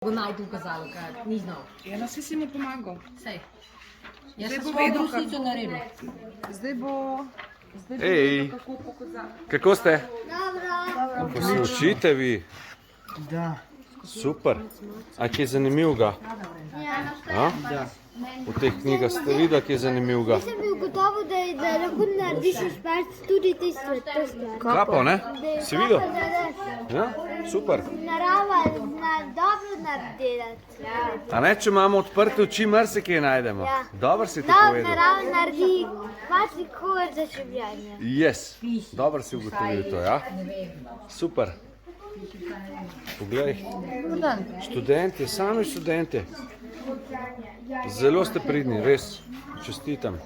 Bo najti ukazalo, kaj ni znal. Eno si mu pomagal. Sej. Jaz Zdaj sem bo svojo vedel, brusnico naredil. Zdaj bo Ej, vedel, kako pokazati. kako ste? Dobro. Se učite vi? Da. Super. A kje je zanimivega? A? V teh knjigah ste videli, kje je zanimivega? Jaz sem bil gotovo, da lahko narediš iz palc tudi te stvari. Kapo, ne? Si videl? Ja, super. Narava zna dobro narediti. A ne, če imamo odprte oči, marsikaj najdemo. Ja. Dobro si ti Da, povedal. narava naredi marsikaj za življenje. Yes. Dobro si ugotovil to, ja? Super. Poglej. Študenti, sami študenti. Zelo ste pridni, res. Čestitam.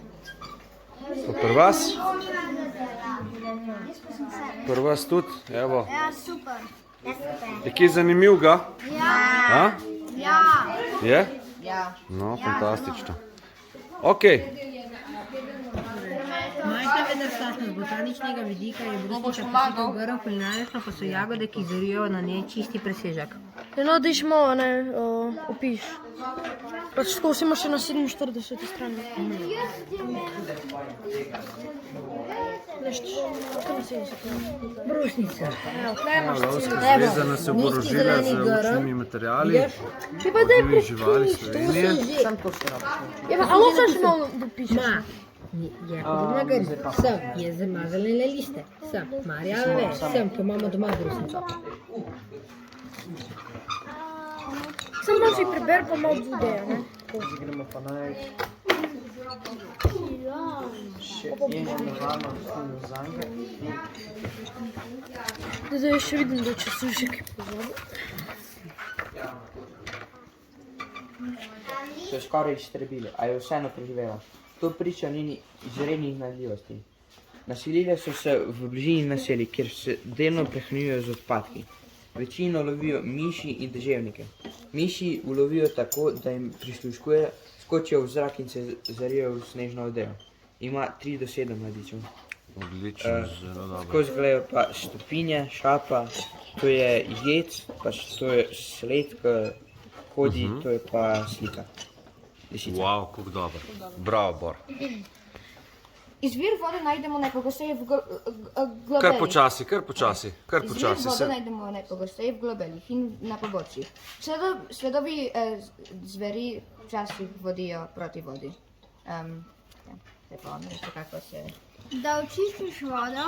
Pa pri vas? Pri vas tudi, evo. Ja, super. Je kje zanimivega? Ja. A? Ja. Je? Ja. No, fantastično. Ok. Majhna vendar z botaničnega vidika je brusnica posebej grm, kulinarično pa so jagode, ki zorijo na njej čisti presežek. No, da išmo, ne, opiš. Pač tako si imaš še na 47 strani. Nešto, kaj na 70? Brusnica. Lovska zveza nas je oborožila z učnimi materiali, od živali Slovenije. Ja, pa alo še malo dopišeš. Ma. Je podobna grm. Sem je zamazalene liste. Sem marjave. Sem, ko imamo doma brusnico. Sem malo si preber, pa malo videja, ne? Ja. Zdaj še vidim, da če so že kaj pozabil. So skoraj iztrebili, a je vseeno preživela. To priča o njeni izrednih znaljivosti. Naselile so se v bližini naselij, kjer se delno prehranjujejo z odpadki. Večino lovijo miši in deževnike. Miši ulovijo tako, da jim prisluškuje, skočijo v zrak in se zarijo v snežno odejo. Ima 3 do 7 mladičev. Odlično, zelo dobro. Skozi gledajo pa stopinje, šapa, to je jed, pač to je sled, ki hodi, to je pa slika. Lisica. Wow, kako dobro. Bravo, Bor. Izvir vode najdemo najpogosteje v globelih. Kar počasi, kar počasi, kar Izvir počasi. vode najdemo najpogosteje v globelih in na pobočjih. Sledovi zveri včasih vodijo proti vodi. Ja, te pa ne vem, kako se... Da očistiš vodo,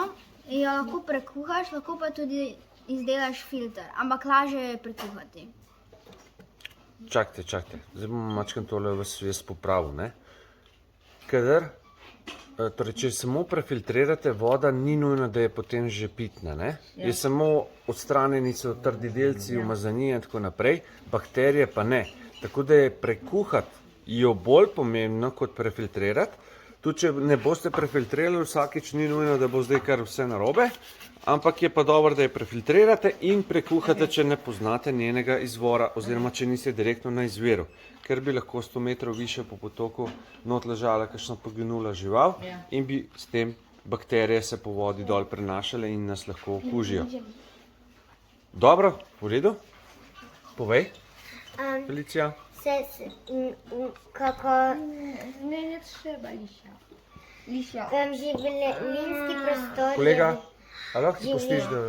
jo lahko prekuhaš, lahko pa tudi izdelaš filter, ampak lažje je prekuhati. Čakajte. Zdaj bom mačkam tole vas jaz popravil, ne? Kadar, torej, če samo prefiltrirate, voda ni nujno, da je potem že pitna, ne? Je samo odstranjeni so trdi delci, umazanije in tako naprej, bakterije pa ne. Tako da je prekuhati jo bolj pomembno kot prefiltrirati. Tudi če ne boste prefiltrirali vsakič, ni nujno, da bo zdaj kar vse narobe, ampak je pa dobro, da je prefiltrirate in prekuhate, če ne poznate njenega izvora oziroma če niste direktno na izviru, ker bi lahko 100 metrov više po potoku not ležala kakšna poginula žival in bi s tem bakterije se po vodi dol prenašale in nas lahko okužijo. Dobro, v redu? Povej, Felicija. Kako Ne, ne trzeba lisia. življenjski prostor Kolega, a lahko ti pustiš, da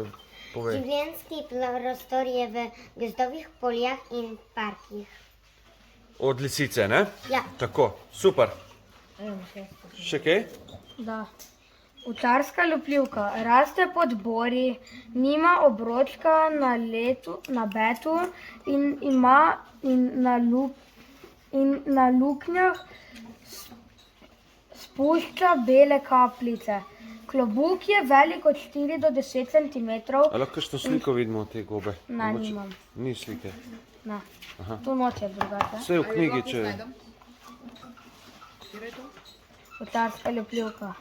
povej? Življenjski prostor je v gozdovih, poljah in parkih. Od lisice, ne? Ja. Tako, super. Še kaj? Da. Utarska ljubljivka raste pod bori, nima obročka na betu in ima na luknjah spušča bele kapljice. Klobuk je velik od 4 do 10 cm. A lahko kakšno sliko vidimo od te gobe? Ne, Mogoče- nimam. Ni slike. Ne. Tu noč je drugače. Vse v knjigi, če... Utarska ljubljivka.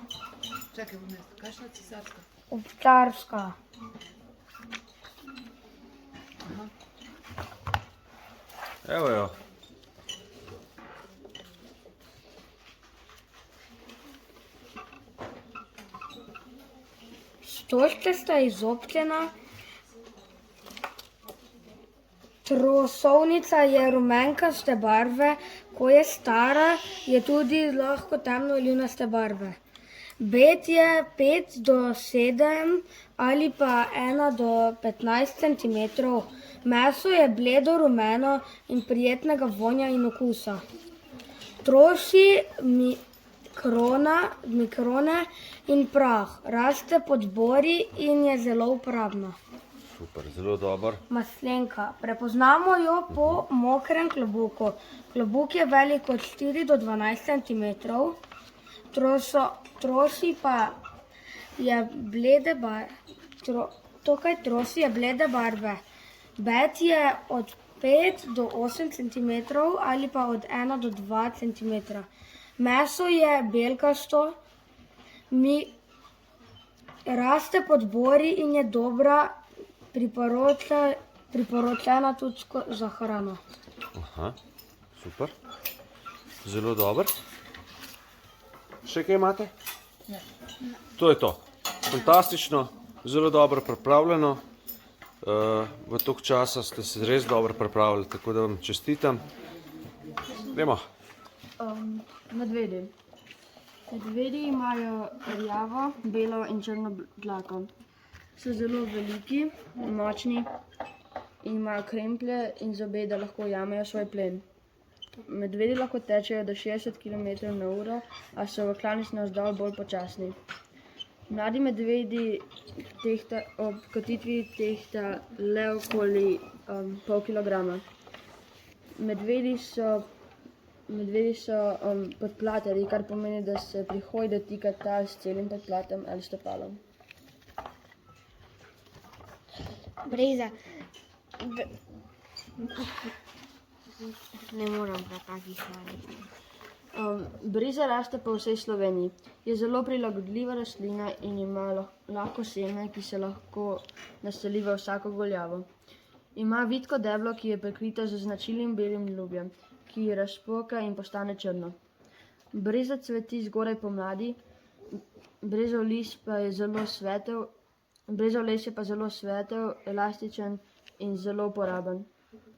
Čakaj, kakšna cesarska? Utarska. Evo jo. Stožčasta izobčena, Trosovnica je rumenkaste barve, ko je stara, je tudi lahko temno ljunaste barve. Bet je 5 do 7 ali pa 1 do 15 cm. Meso je bledo rumeno in prijetnega vonja in okusa. Troši mikrone in prah, raste pod bori in je zelo uporabna. Super, zelo dober. Maslenka. Prepoznamo jo po mokrem klobuku. Klobuk je velik od 4 do 12 cm. Trosi pa je blede barve. Trosi je blede barve. Bet je od 5 do 8 cm ali pa od 1 do 2 cm. Meso je belkasto, raste pod bori in je dobra, priporočena tudi za hrano. Aha, super. Zelo dober. Še kaj imate? Ne. To je to. Fantastično, zelo dobro pripravljeno. V toliko časa ste se res dobro pripravili, tako da vam čestitam. Gremo. Medvedi. Medvedi imajo rjavo, belo in črno dlako. So zelo veliki, močni in imajo kremplje in zobe, da lahko jamejo svoj plen. Medvedi lahko tečejo do 60 km/h, a so v klanici navzdol bolj počasni. Mladi medvedi ob kotitvi tehta le okoli pol kilograma. Medvedi so podplaterji, kar pomeni, da se pri hoji dotika tal s celim podplatom ali stopalom. Breza. Ne moram pa takih hvaliti. Breza raste po vsej Sloveniji. Je zelo prilagodljiva rastlina in ima lahko seme, ki se lahko naseli v vsako goljavo. Ima vitko deblo, ki je prekrito z značilnim belim lubjem, ki razpoka in postane črno. Breza cveti zgodaj pomladi, brezov les pa je zelo svetel, elastičen in zelo uporaben.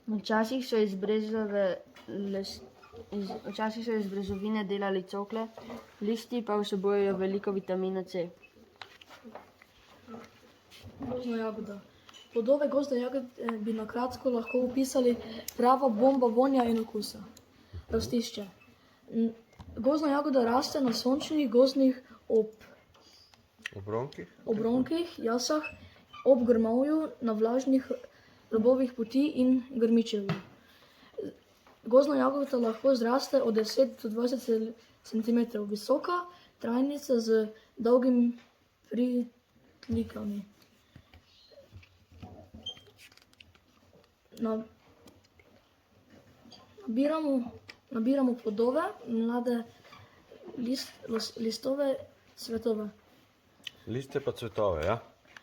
Včasih so iz brezovine delali cokle, listi pa vsebujejo veliko vitamina C. Gozdna jagoda. Podobe gozdne jagode bi na kratko lahko opisali prava bomba vonja in okusa. Rastišče. Gozdna jagoda raste na sončnih gozdnih obronkih, jasah, ob grmovju, na vlažnih robovih poti in grmičevju. Gozdna jagoda lahko zraste od 10 do 20 cm visoka, trajnica z dolgimi pritlikami. Nabiramo plodove, mlade listove, cvetove. Liste pa cvetove, ja?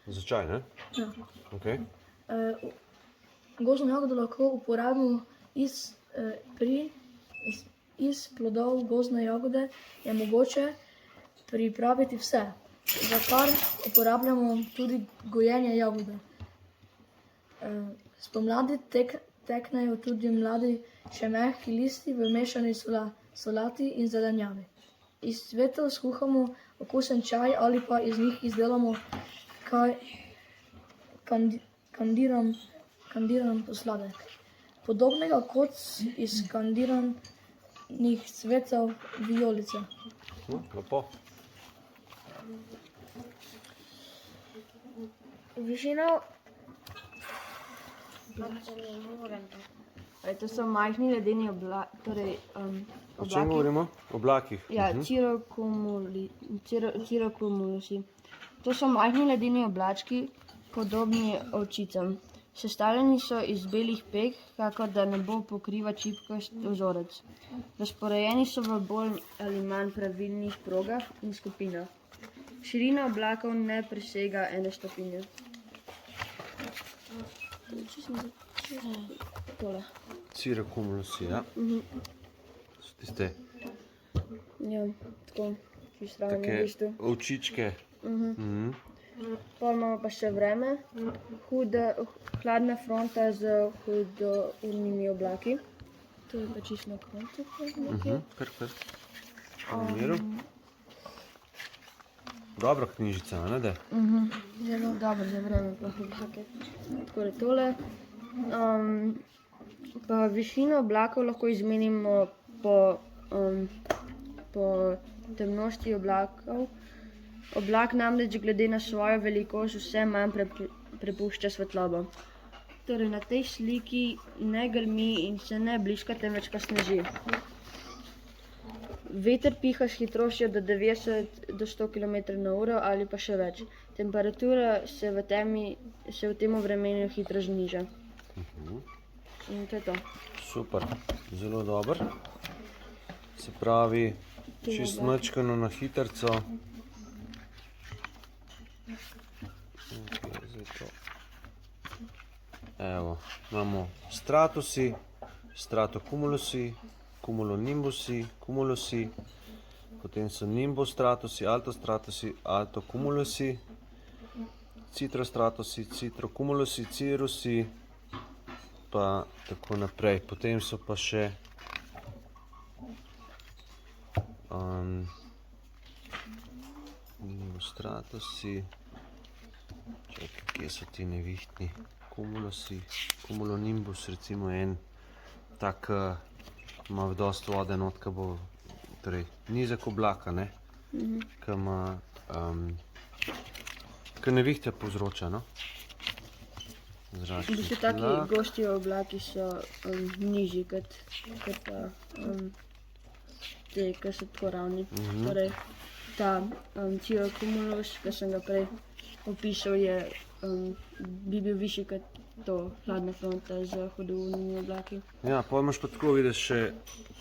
Za čaj, ne? Ja. Okay. Gozdno jagodo lahko uporabimo iz plodov gozdne jagode, je mogoče pripraviti vse, za kar uporabljamo tudi gojenje jagode. Spomladi teknejo tudi mladi, še mehki listi v mešani solati in zelenjavi. Iz cvetov skuhamo okusen čaj ali pa iz njih izdelamo kandiran posladek. Podobnega kot iz kandiranih cvetov vijolice. Lepo. Višina. To so majhni ledeni oblaki. O čem govorimo? Oblakih. Ja, cirrocumulusi. To so majhni ledeni oblački, podobni ovčicam. Sestavljeni so iz belih peg, kakor da nebo pokriva čipkast vzorec. Razporejeni so v bolj ali manj pravilnih progah in skupinah. Širina oblakov ne presega 1 stopinje. Cirrocumulusi, ja. So tiste Ja, tako, čisto ravno v take bistvu. ovčičke. Pol imamo pa še vreme, hladna fronta z hudournimi oblaki. To je pa čisto na koncu. Kar. V miru. Dobra knjižica, ne da? Zelo dobro za vreme, pa oblake. Tako je tole. Pa višino oblakov lahko izmenimo po temnosti oblakov. Oblak namreč glede na svojo velikost vse manj prepušča svetlobo. Torej na tej sliki ne grmi in se ne bliska, temveč pa sneži. Veter piha s hitrostjo do 90 do 100 km/h ali pa še več. Temperatura se v tem vremenu hitro zniža. In to je to. Super, zelo dober. Se pravi, čist mačkano na hitrco. Okay, zdaj to. Evo, imamo stratusi, stratocumulusi, cumulonimbusi, cumulusi, potem so nimbostratusi, altostratusi, altocumulusi, citrostratusi, citrocumulusi, cirusi, pa tako naprej. Potem so pa še nimbostratusi, čakaj, kje so ti nevihtni, cumulusi, cumulonimbus, recimo en tak, ima dosti vode not, ki bo, torej, nizek oblaka, ne? Ki ima, ki nevihte povzroča, no? V bistvu taki gosti oblaki so nižji kot pa te, ki so tako ravni. Torej, ta cirrocumulus, ki sem ga prej opisal, bi bil višji kot to hladna fronta z hudournimi oblaki. Ja, pa imaš pa tako, vidiš, še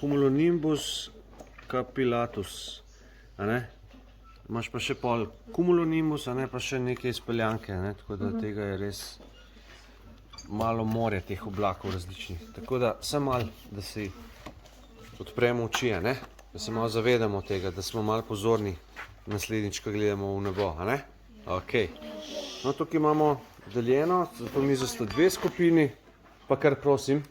cumulonimbus capillatus, a ne? Imaš pa še pol cumulonimbus, a ne, pa še neke izpeljanke, ne? Tako da tega je res malo morje teh oblakov različnih. Tako da, samo malo, da si odpremo oči, a ne? Da se malo zavedamo tega, da smo malo pozorni naslednjič, ko gledamo v nebo, a ne? Ok. No, tukaj imamo deljeno, zato mizo sta dve skupini, pa kar prosim.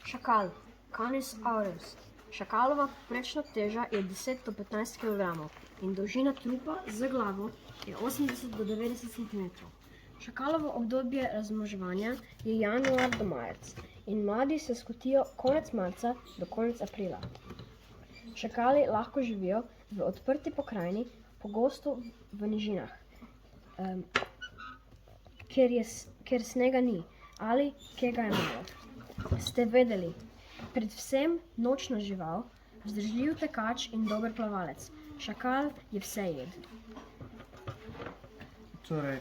Šakal, Canis aureus. Šakalova povprečna teža je 10 do 15 kg in dolžina trupa z glavo je 80 do 90 cm. Šakalovo obdobje razmnoževanja je januar do marec in mladi se skotijo konec marca do konec aprila. Šakali lahko živijo v odprti pokrajini, pogosto v nižinah, kjer snega ni ali kjer ga je malo. Ste vedeli? Predvsem nočna žival, vzdržljiv tekač in dober plavalec. Šakal je vsejed. Torej,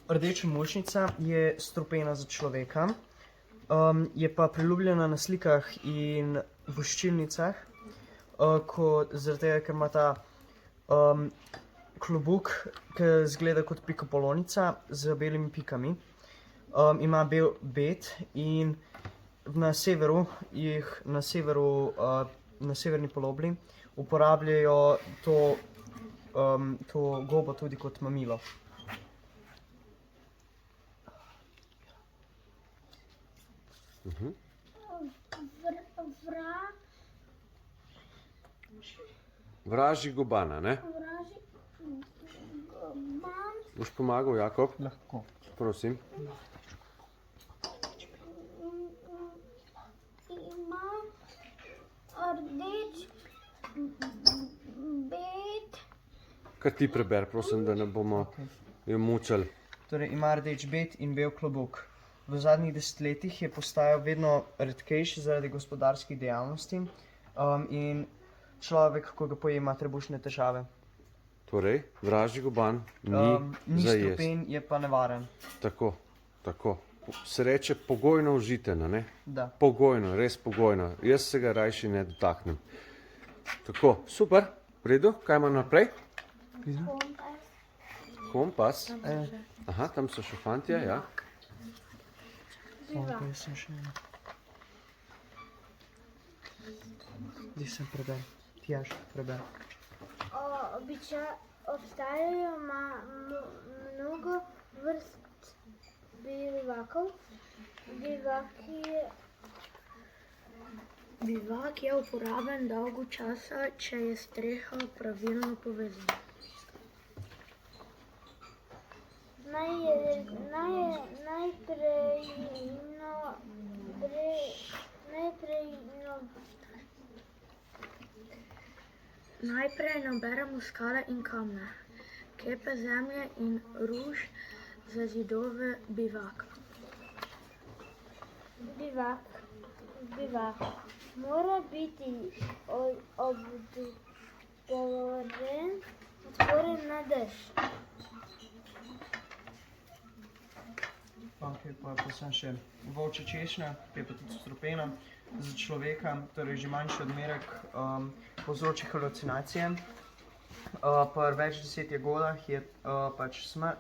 rdeča mušnica je strupena za človeka, je pa priljubljena na slikah in voščilnicah, zaradi tega, ker ima ta klobuk, ki izgleda kot pikapolonica z belimi pikami. Ima bel bed in na severu, na severni polobli uporabljajo to gobo tudi kot mamilo. Vražji gobana, ne? Boš pomagal, Jakob? Lahko. Prosim. Ima rdeč bed. Kar ti preber, prosim, da ne bomo jo mučali. Torej, ima rdeč bed in bel klobuk. V zadnjih desetletjih je postajal vedno redkejši zaradi gospodarskih dejavnosti in človek, ko ga poje, ima trebušne težave. Torej, vražji goban ni za jesti. Strupen, je pa nevaren. Tako, tako. Se reče pogojno užiteno, ne? Da. Pogojno, res pogojno. Jaz se ga rajši ne dotaknem. Tako, super, v redu, kaj ima naprej? Kompas. Aha, tam so še fantje, ja. Jaz sem še eno. Zdaj sem preber. Tjaž, preber. obstajajo mnogo vrst bivakov. Bivak je uporaben dolgo časa, če je streha pravilno povezana. Najprej naberemo skale in kamne, kepe zemlje in ruž za zidove bivaka. Bivak mora biti otvoren na dež. Okay, pa sem še volčja češnja, ki je pa tudi strupena za človeka, torej že manjši odmerek povzroči halucinacije. Pri več 10 jagodah je pač smrt.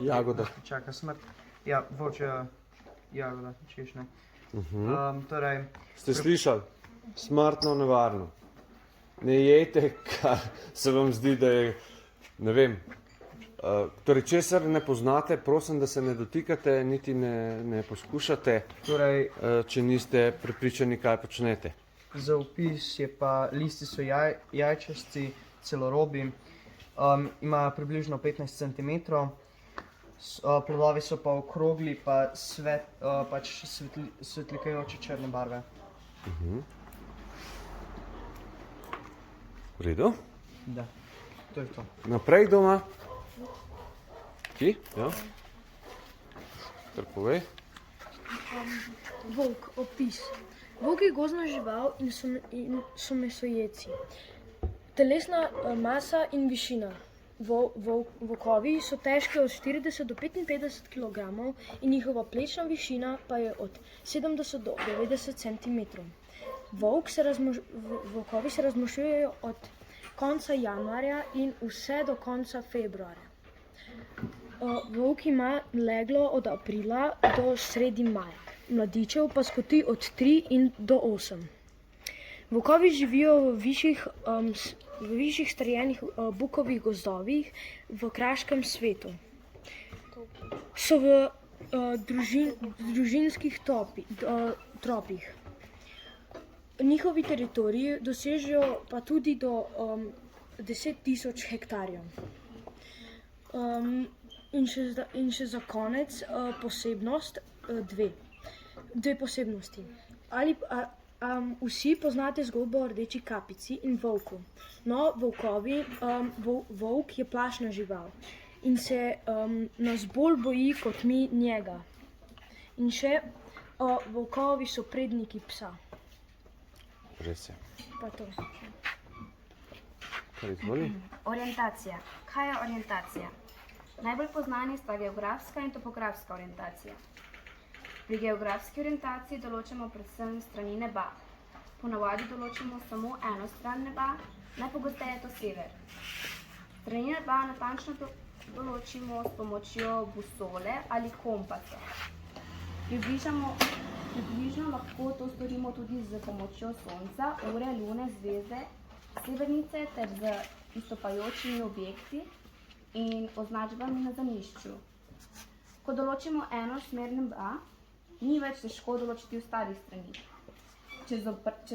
Jagoda. Čaka smrt. Ja, volčja jagoda, češnja. Torej, Ste slišali? Smrtno nevarno. Ne jejte, kar se vam zdi, da je, ne vem. Torej, česar ne poznate, prosim, da se ne dotikate, niti ne poskušate, torej, če niste prepričani, kaj počnete. za opis je pa listi so jajčasti, celorobi, imajo približno 15 cm, plodovi so pa okrogli, pa pač svetlikajoče črne barve. V redu? Da, to je to. Naprej doma. Ki? Ja. Kar povej. Volk, opis. Volk je gozdna žival in so mesojeci. Telesna masa in višina. Volkovi so težki od 40 do 55 kg in njihova plečna višina pa je od 70 do 90 cm. Volkovi se razmnožujejo od konca januarja in vse do konca februarja. Volk ima leglo od aprila do sredi maja. Mladičev pa skoti od 3 in do 8. Volkovi živijo v višjih strjenih bukovih gozdovih v kraškem svetu. So v družinskih tropih. Njihovi teritoriji dosežejo pa tudi do 10.000 hektarjev. In še za konec dve posebnosti. Vsi poznate zgodbo o rdeči kapici in volku. No, volk je plašna žival in se nas bolj boji kot mi njega. In še volkovi so predniki psa. Res je. Pa to. Kar izvoli? Orientacija. Kaj je orientacija? Najbolj poznani sta geografska in topografska orientacija. Pri geografski orientaciji določamo predvsem strani neba. Ponavadi določimo samo eno stran neba, najpogosteje je to sever. Strani neba natančno določimo s pomočjo busole ali kompasa. Približno lahko to storimo tudi z pomočjo sonca, ure, lune, zvezde, severnice ter z izstopajočimi objekti in označbami na zemljišču. Ko določimo eno smer neba, ni več težko določiti ostalih strani. Če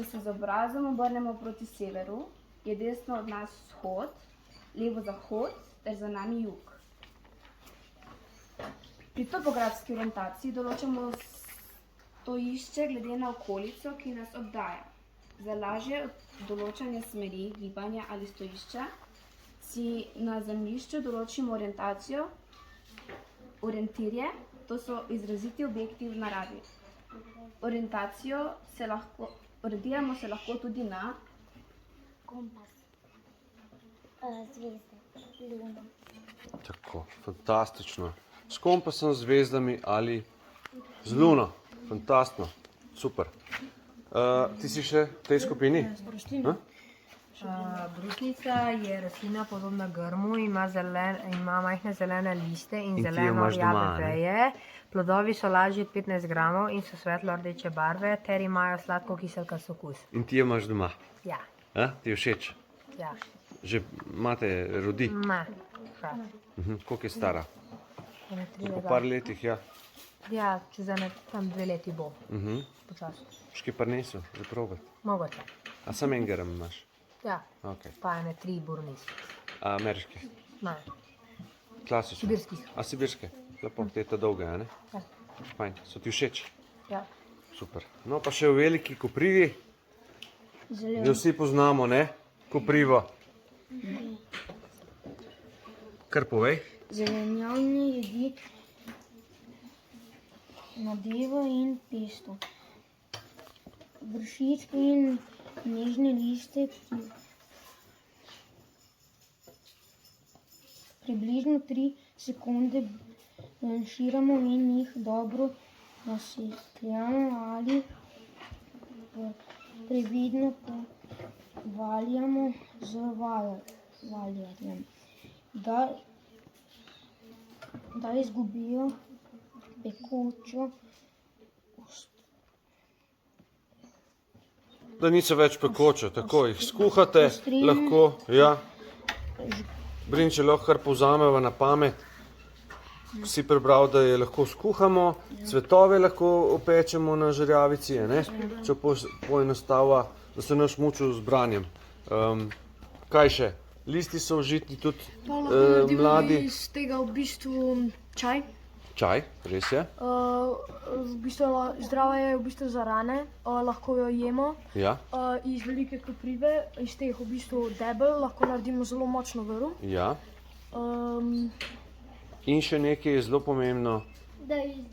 se z obrazom obrnemo proti severu, je desno od nas vzhod, levo zahod ter za nami jug. Pri topografski orientaciji določamo stojišče glede na okolico, ki nas obdaja. Za lažje določanje smeri, gibanja ali stojišča si na zemljišču določimo orientacijo, orientirje, to so izraziti objekti v naravi. Orientiramo se lahko tudi na Kompas, zvezde, luno. Tako, fantastično. S kompasom, zvezdami ali z luno. Fantastično, super. Ti si še v tej skupini? Brusnica je rastlina podobna grmu, ima majhne zelene liste in zeleno rjave veje. Plodovi so lažji od 15 gramov in so svetlo rdeče barve ter imajo sladko kiselkast okus. In ti jo imaš doma? Ja. Ti je všeč? Ja. Že imate rodi? Ne, še. Koliko je stara? Ene 3 Po leta. par letih, ja. Ja, čez ene tam 2 leti bo. Počasi. Ški prinesel, za probati. Mogoče. A sam en grem imaš? Ja, Ok. pa ene 3 burnis. A ameriški? Ne, Klasični? sibirskih. A sibirske? Lepo, te ta dolga, a ne? Ja. Fajn, so ti všeč? Ja. Super. No pa še v veliki koprivi. Jo vsi poznamo, ne? Koprivo. Kar povej. Zelenjavne jedi, nadevo in pesto. Vršičke in nežne liste, ki približno 3 sekunde blanširamo in jih dobro nasekljamo ali previdno povaljamo z valjarjem, da izgubijo pekočo Da niso več pekoče, tako jih skuhate, Ostrine. lahko, ja. Brinče lahko kar povzameva na pamet. Si prebral, da je lahko skuhamo, cvetove lahko opečemo na žerjavici, ne? Če poenostava, da se naš mučil z branjem. Kaj še? Listi so užitni tudi mladi. Iz tega v bistvu čaj. Čaj, res je. V bistvu zdrava je v bistvu za rane, lahko jo jemo. Ja, Iz velike koprive, iz teh v bistvu debel, lahko naredimo zelo močno vrv. ja. In še nekaj je zelo pomembno,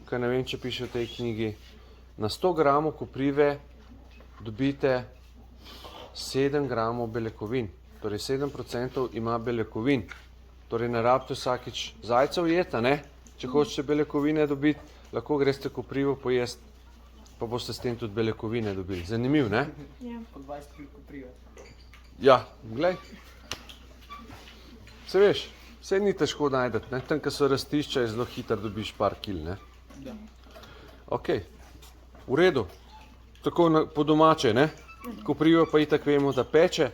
kar ne vem, če piše v tej knjigi. Na 100 gramov koprive dobite 7 gramov beljakovin. Torej 7% ima beljakovin. Torej ne rabite vsakič zajca ujeta, ne? Če hočete beljakovine dobiti, lahko greste koprivo pojesti, pa boste s tem tudi beljakovine dobili. Zanimiv, ne? Po 20 kg koprive. Ja, glej. Se veš, vse ni težko najdeti, ne? Tam, ko so rastišča, je zelo hitro dobiš par kil, ne? Ok, v redu. Tako po domače, ne? Koprivo pa itak vemo, da peče.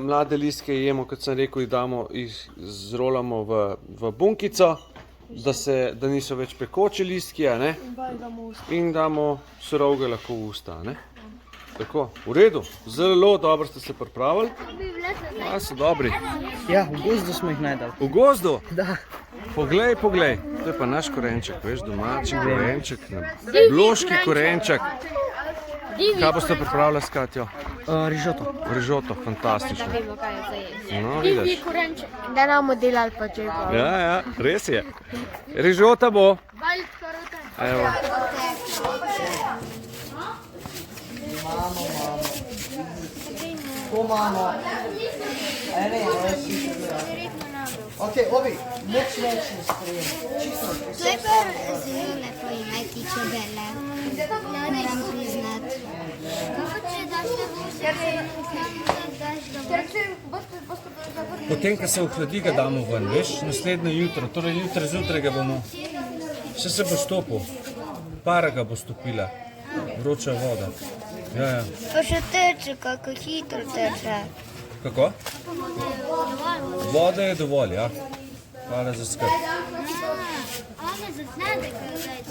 Mlade listke jemo, kot sem rekel, jih zrolamo v bunkico, da niso več pekoči listki, a ne? In damo surovega lahko v usta, ne? Tako, v redu, zelo dobro ste se pripravili. A, so dobri. Ja, v gozdu smo jih najdali. V gozdu? Da. Poglej, poglej, to je pa naš korenček, veš, domači korenček, bloški korenček. Kaj boste pripravili s Katjo? Rižoto. Rižoto, fantastično. No, vidiš. Da nam delali pa če Ja, res je. Rižota bo. Evo. To imamo. Ok, obi, moč več ne sprejem. To je pa zelo lepo imeti čebele, moram priznati. Potem, ko se ohladi, ga damo ven, veš, naslednje jutro, torej jutri zjutraj ga bomo, vse se bo stopil, para ga bo stopila, vroča voda. Ja. Pa še teče, kako hitro teče. Kako? Voda je dovolj, ja. Hvala za skrb. Ona zaznade, kako teče.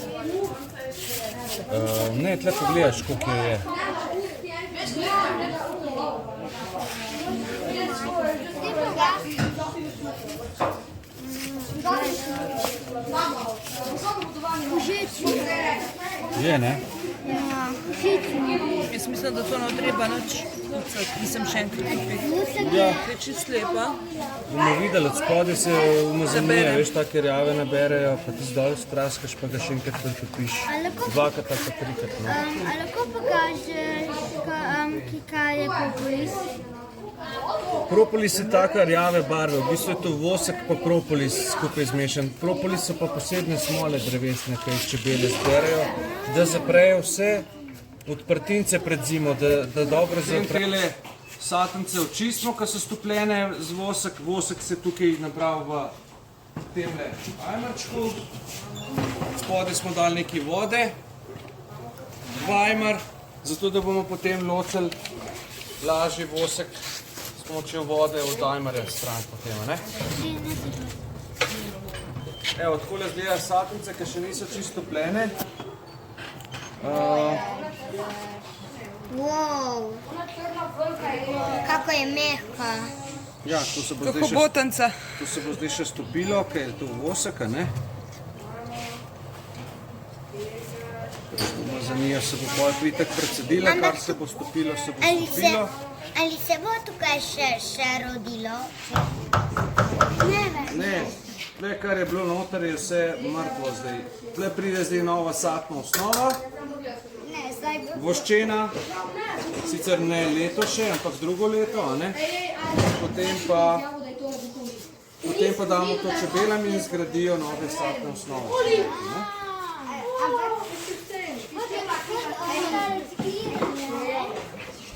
Ne, tle pogledaš, koliko je. Je, ne? Jaz mislim, da to ne treba nič kucati, nisem še enkrat kupiti. Ja. Je čisto lepa. Bomo videli, od spodaj se umazanije, veš, take rjave naberejo, pa ti zdolj straskaš, pa ga še enkrat pretopiš. Dvakrat ali pa trikrat, no. A lahko pokažeš, kaj je propolis? Propolis je taka rjave barve, v bistvu je to vosek pa propolis skupaj zmešan. Propolis so pa posebne smole drevesne, ki jih čebele zberejo, da zaprejo vse odprtince pred zimo, da dobro zaprejo. Satnice očistimo, ko so stopljene z vosek. Vosek se tukaj nabral v temle ajmerčku. Spodaj smo dali nekaj vode v ajmer, zato da bomo potem locali lažji vosek. pomočjo vode od dajmarja stran potem, ne? Evo, takole izgleda satnice, ki še niso čisto topljene. Wow, kako je mehka. Ja, to se bo Kako botanca. zdaj še stopilo, ker je to vosek, ne? Umazanija se bo pol pritek precedila, kar se bo stopilo, se bo stopilo. Ali se bo tukaj še rodilo? Ne, tle, kar je bilo noter, je vse mrtvo zdaj. Tle pride zdaj nova satna osnova, voščena, sicer ne leto še, ampak drugo leto, a ne? Potem pa damo to čebelam in zgradijo nove satne osnove.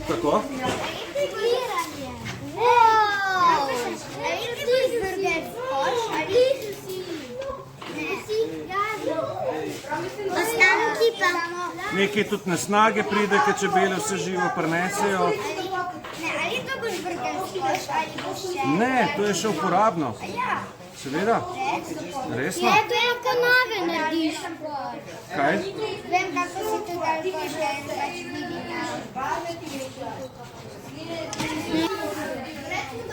Kako? Nekaj tudi nesnage pride, ker čebele vse živo prinesejo. Ne, to je še uporabno. Seveda? Resno? Ja, to je lahko nove narediš. Kaj? Vem, kako si to dal košče in pač vidim.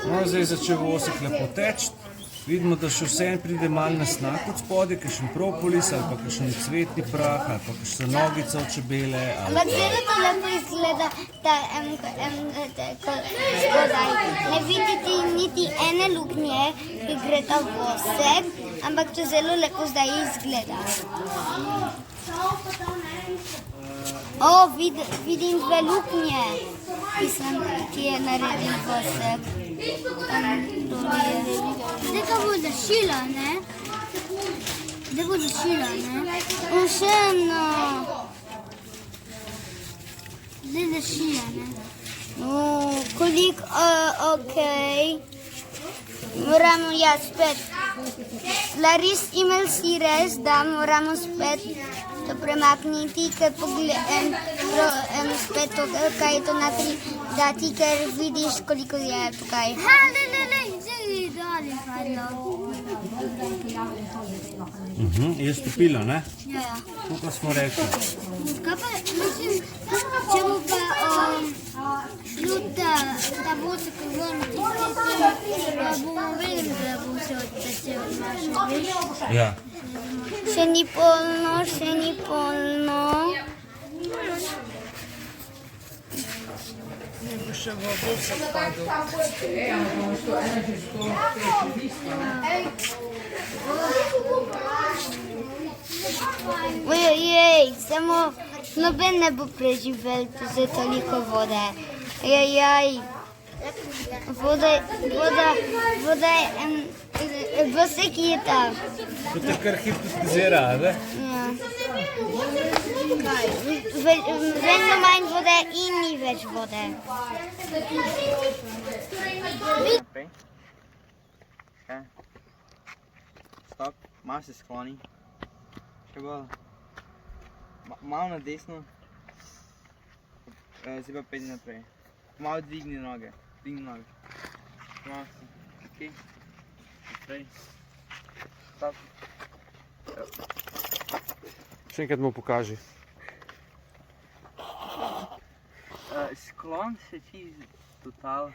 No, zdaj začel vosek lepo teči. Vidimo, da še vseeno pride malo nesnag od spodaj, kakšen propolis ali pa kakšen cvetni prah ali pa kakšna nogica od čebele. Ampak zelo to lepo izgleda, da spodaj. Ne vidite niti ene luknje, ki gre ta vosek, ampak to zelo lepo zdaj izgleda. O, vidim dve luknje, ki je naredil vosek. Zdaj ga bo zašila, ne? Zdaj bo zašila, ne? In še eno. Zdaj zašila, ne? Koliko, okej. Moramo, ja, spet. Laris, imel si res, da moramo spet to premakniti, ker pogledam spet to, kaj je to naprej dati, ker vidiš, koliko je tukaj. Je stopilo, ne? Ja. Tukaj smo rekli. Kaj pa, mislim, če bo pa šlo ta vosek vrniti, bomo vedeli, da bo se odpecel naša, veš? Ja. Še ni polno, še ni polno. Ne bo še v vosek padel. Ojej, samo noben ne bo preživel za toliko vode. Ojej, voda vosek je tam. To te kar hipnotizira, ne? Ja. Vedno manj vode in ni več vode. Naprej. Še. Stop, malo se skloni. Še bolj. Malo na desno. Zdaj pa pedi naprej. Malo dvigni noge. Dvigni noge. Malo se. Ok. Naprej. Stop. Še enkrat mu pokaži. Sklon se ti total.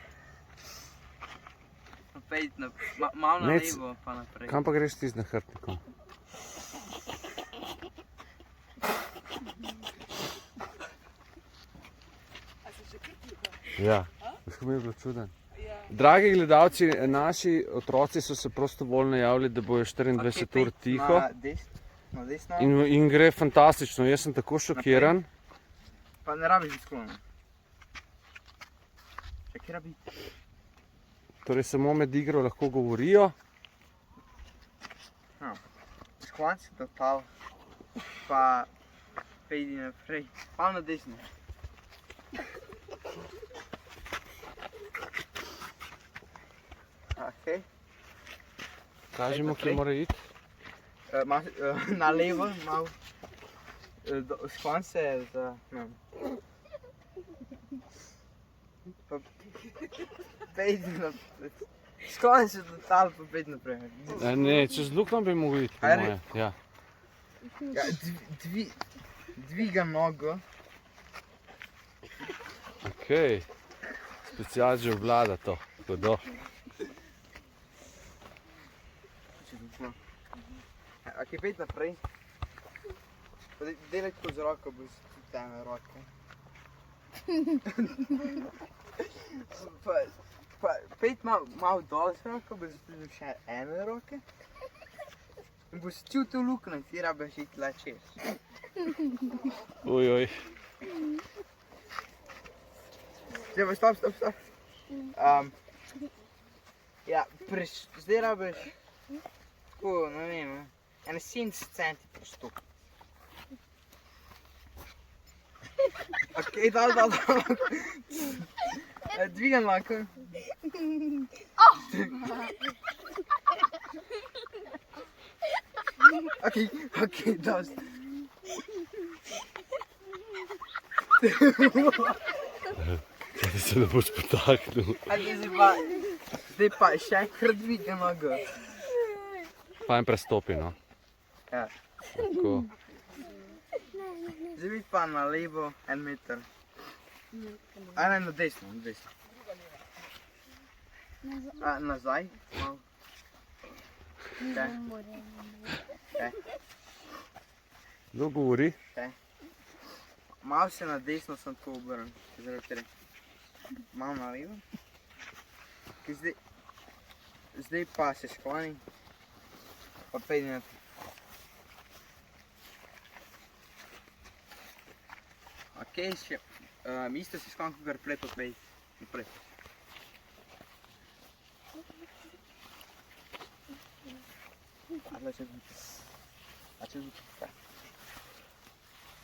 Pejdi malo na levo pa naprej. Kam pa greš ti z nahrbtnikom? Ja, veš, mi je bilo čuden. Dragi gledalci, naši otroci so se prostovoljno javili, da bojo 24 ur tiho. Na desno. In gre fantastično, jaz sem tako šokiran. Pa ne rabiš biti sklon. Čakaj rabi. Torej samo med igro lahko govorijo. Sklon si total. Pa pejdi naprej. Pa na desno. Ok. Kažemo, kje mora iti. Na levo, malo. Sklon se za... Pa Pejdi naprej. Skloni se do tal, pa pejdi naprej. Ne, čez luknjo bi mogli iti, po A moje. Ja. Ja, dviga nogo. Okej. Special že obvlada to. Hudo. Ok, pejdi naprej. Pa delaj tako z roko, bo si tudi teme roke. Pa pejdi malo dol z roko, bo si tudi še ene roke. In boš čutil luknjo, ti rabiš iti tla čez. Oj. Stop. Ja, zdaj rabiš tako, ne vem, ene 70 centi prestop. Ok, dal. Dvigam lako. Ok, dost. Čakaj se ne boš potaknil. Zdaj pa še enkrat dvigam nogo. Fajn prestopi, no. Ja. Tako. Zdaj vidi pa na levo 1 meter. A ne, na desno. Nazaj, malo. Kdo govori? Malo se na desno sem tako obrnil. Malo na levo. Zdaj pa se skloni. Pa pejdi naprej. Ok, isto se skloni, kakor prej pa pejdi naprej.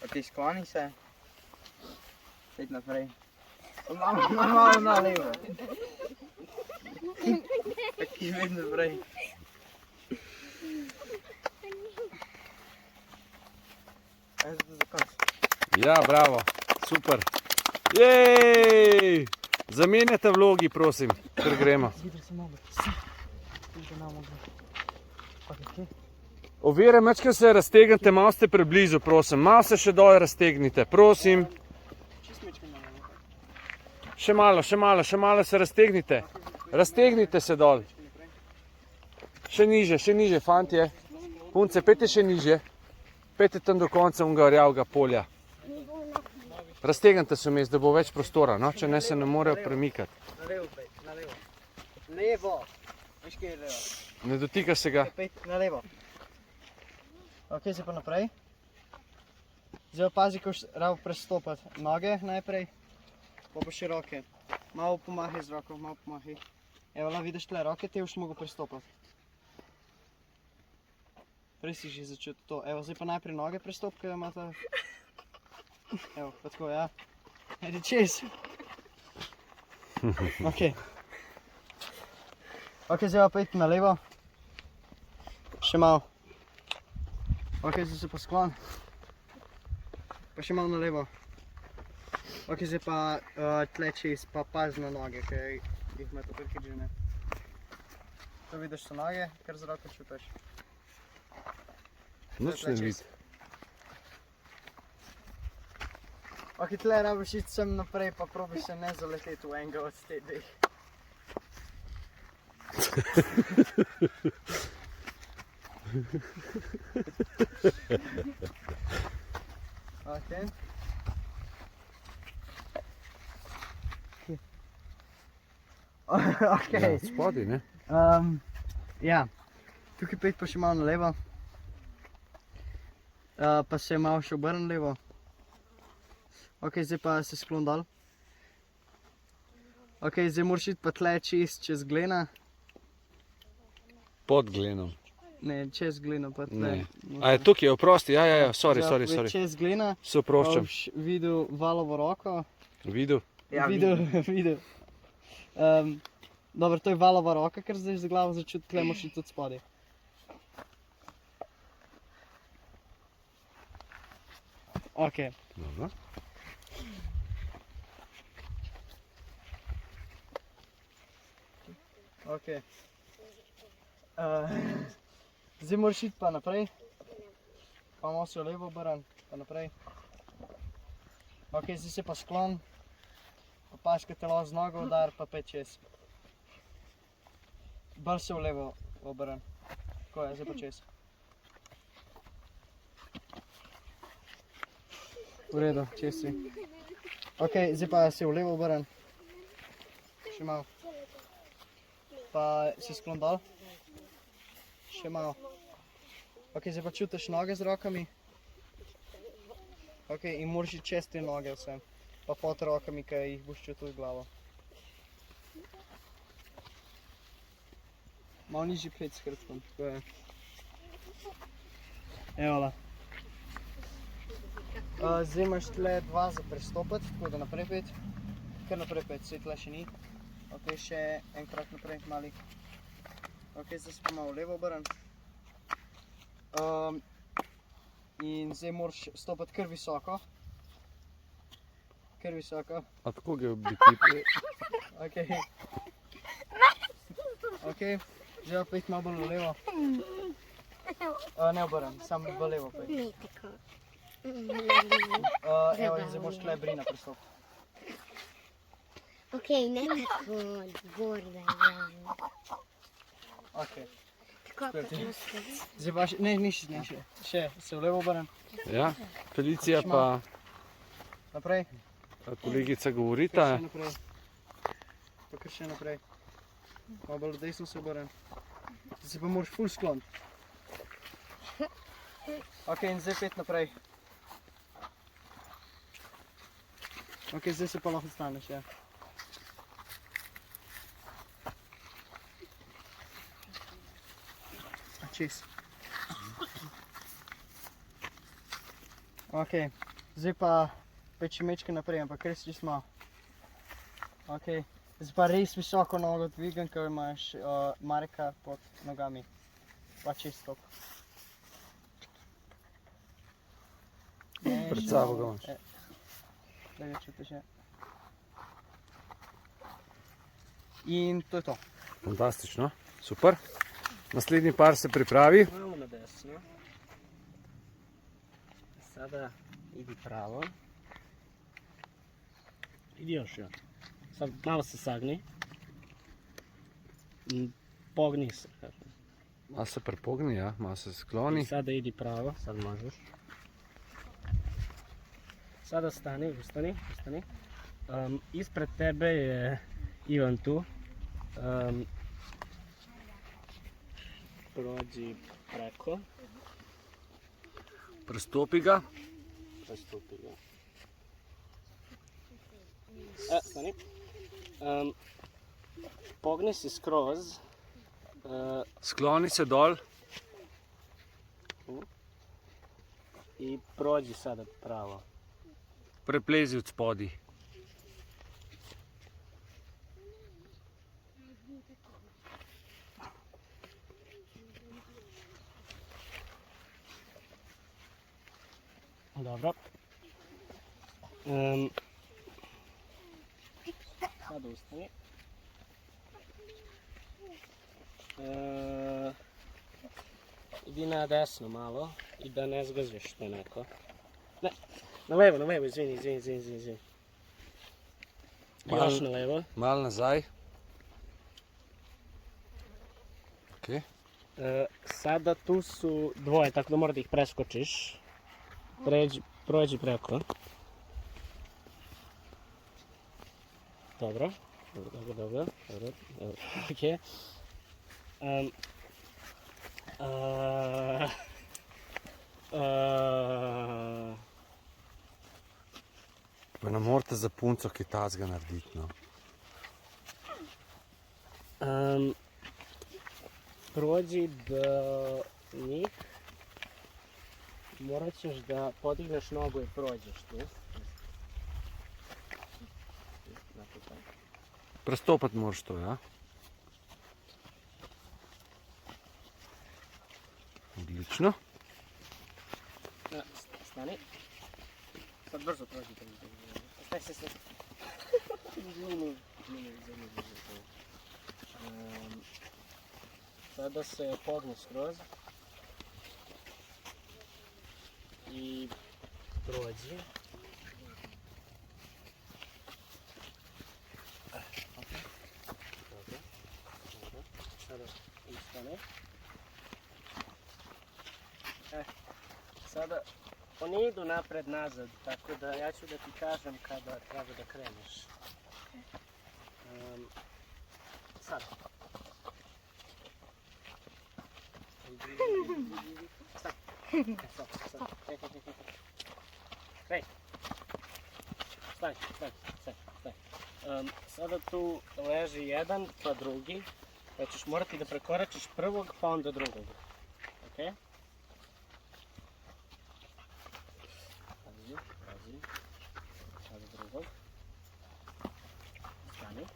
Ok, skloni se. Pejdi naprej. Malo na levo. Ok, pejdi naprej. Ja, bravo. Super. Jej! Zamenjate vlogi, prosim, ker gremo. Ovire, mačkaj se raztegnite, malo ste preblizu, prosim. Malo se še dol raztegnite, prosim. Še malo se raztegnite. Raztegnite se dol. Še niže, fantje. Punce, pejte še niže. Pejte tam do konca unga rjavega polja. Raztegnite se vmes, da bo več prostora, no? Če ne se ne morejo premikati. Na levo. Levo. Veš, kje je levo? Ne dotika se ga. Na levo. Ok, zdaj pa naprej. Zdaj opazi, ko rabo prestopati noge najprej. Pa pa še roke. Malo pomahi z roko, malo pomahi. Evo, la vidiš tle roke, te už mogo prestopati. Prej si že začutil to. Evo, zdaj pa najprej noge prestop, kaj imate. Evo, pa tako, ja. Ajde čez. Ok. Ok, zdaj pa pejte na levo. Še malo. Ok, zdaj se pa sklon. Pa še malo na levo. Ok, zdaj pa tle čez, pa pazi na noge, ker jih ima to velike džine. To vidiš so noge, ker z roko čutiš. Nič ne vidi. Ok, tle rabiš iti sem naprej, pa probi se ne zaleteti v enega od te dveh. Ok. Ok. Ja, spodaj, ne? Ja, tukaj pejte pa še malo na levo. Pa se malo še obrni levo. Ok, zdaj pa se sklon dol. Ok, zdaj moraš iti pa tle čez glena. Pod glenom. Ne, čez gleno pa tle. A je tukaj, oprosti, ja, sorry. Čez glena. Se oproščam. Boš videl valovo roko. Videl? Ja, videl. Dobro, to je valova roka, ker zdaj za glavo začuti, tle moraš iti tudi spodaj. Ok. Dobro. Ok. Zdaj moraš iti pa naprej. Pa malo se v levo obrn, pa naprej. Ok, zdaj se pa sklon. Pa paška telo z nogo udar, pa pet čez. Bolj se v levo obrn. Tako je, zdaj pa čez. V redu, čez si. Ok, zdaj pa se v levo obrn. Še malo. Pa si sklon dol. Še malo. Ok, zdaj pa čutiš noge z rokami. Ok, in moraš iti čez te noge vsem. Pa pod rokami, ki jih boš čutil z glavo. Malo nižji pet s hrbtom, tako je. Evola. Zdaj imaš tle dva za prestopiti, tako da naprej pet. Kar naprej pet, saj tle še ni. Ok, še enkrat naprej, mali. Ok, zdaj se pa malo levo obrn. In zdaj moraš stopiti kar visoko. Kar visoko. A tako ga biti? Ok. Ok, zdaj pa iti malo bolj v levo. Ne obrn, samo v levo pa iti. Evo, in zdaj moraš tle brina prestopiti. Ok, ne tako gorda, ja. Ok. Tako pa to skozi. Zdaj pa še, ne, še se v levo obrn. Ja, Felicija pa Naprej. kolegica Kar govorita. še naprej. Pa kar še naprej. Malo bolj v desno se obrn. Zdaj se pa moraš ful sklon. Ok, in zdaj pet naprej. Ok, zdaj se pa lahko staneš, ja. Čez. Ok, zdaj pa pet še mečke naprej, ampak res čist malo. Ok, zdaj pa res visoko nogo dvigam, ker imaš Mareka pod nogami. Pa čez stop. Pred sabo ga imaš. Da ga čutiš, ja. In to je to. Fantastično, super. Naslednji par se pripravi. Malo na desno. Sada idi pravo. Idi još ja. Sad malo se sagni. Pogni se. Malo se prepogni, ja, malo se skloni. I sada idi pravo, sad možeš. Sada stani, ustani. Ispred tebe je Ivan tu. Prođi preko. Prestopi ga. Prestupi ga. Stani. Pogni se skroz. Skloni se dol. I prođi sada pravo. Preplezi od spodi. Dobro. Sada ustani. Idi na desno malo i da ne zgaziš to neko. Ne, na levo, izvini. Još na levo. Malo nazaj. Ok. Sada tu su dvoje, tako da mora da ih preskočiš. Prođi preko. Dobro. Ok. Pa ne morate za punco kaj tazga narediti, no. Prođi do njih. Morat ćeš da podigneš nogu i prođeš tu. Prestopati moraš to, ja? Odlično. Stani. Sad brzo prođi. Staj. Sada se pogni skroz i prođi. Dobro. Sada ustane. Sada oni idu napred-nazad, tako da ja ću da ti kažem kada treba da kreneš. Sad. Stop. Hej. Staj. Sada tu leži jedan, pa drugi. Pa ćeš morati da prekoračiš prvog, pa onda drugog. Okej? Pazi. Sada drugog. Stani.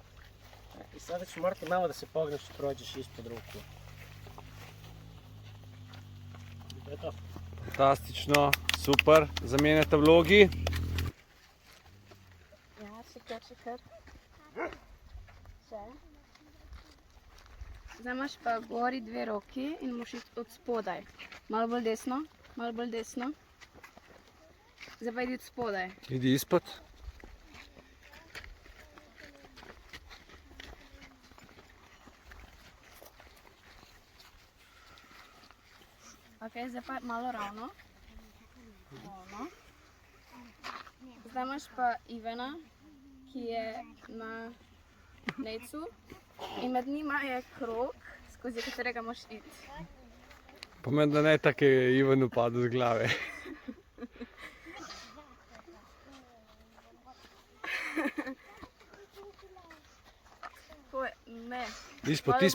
I sada ću morati malo da se pogneš i prođeš ispod ruku. I to je to. Fantastično, super, zamenjate vlogi. Ja, čekaj. Še. Zdaj imaš pa gori dve roki in moraš iti od spodaj. Malo bolj desno. Zdaj pa idi od spodaj. Idi izpod. Ok, zdaj pa malo ravno. Zdaj imaš pa Ivana, ki je na necu in med njima je krog, skozi katerega moraš iti. Pomeni, da ne tako je Ivan upadel z glave. Ne. Izpod. Malo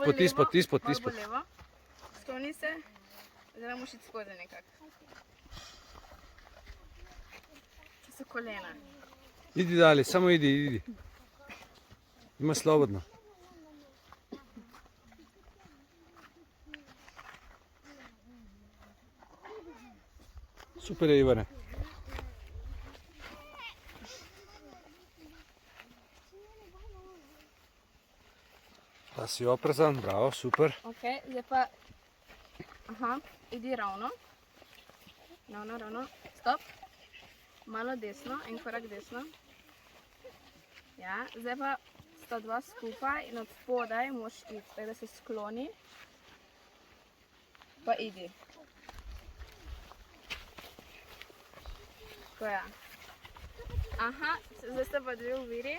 bolj levo. Skloni se. Zdaj moraš iti skozi nekako. To so kolena. Idi dalje, samo idi. Ima slobodno. Super je, Ivane. Pa si oprezan, bravo, super. Ok, zdaj pa... idi ravno. Ravno. Stop. Malo desno, en korak desno. Ja, zdaj pa sta dva skupaj in od spodaj moraš iti, tako da se skloni. Pa idi. Tako ja. Zdaj sta pa dve oviri.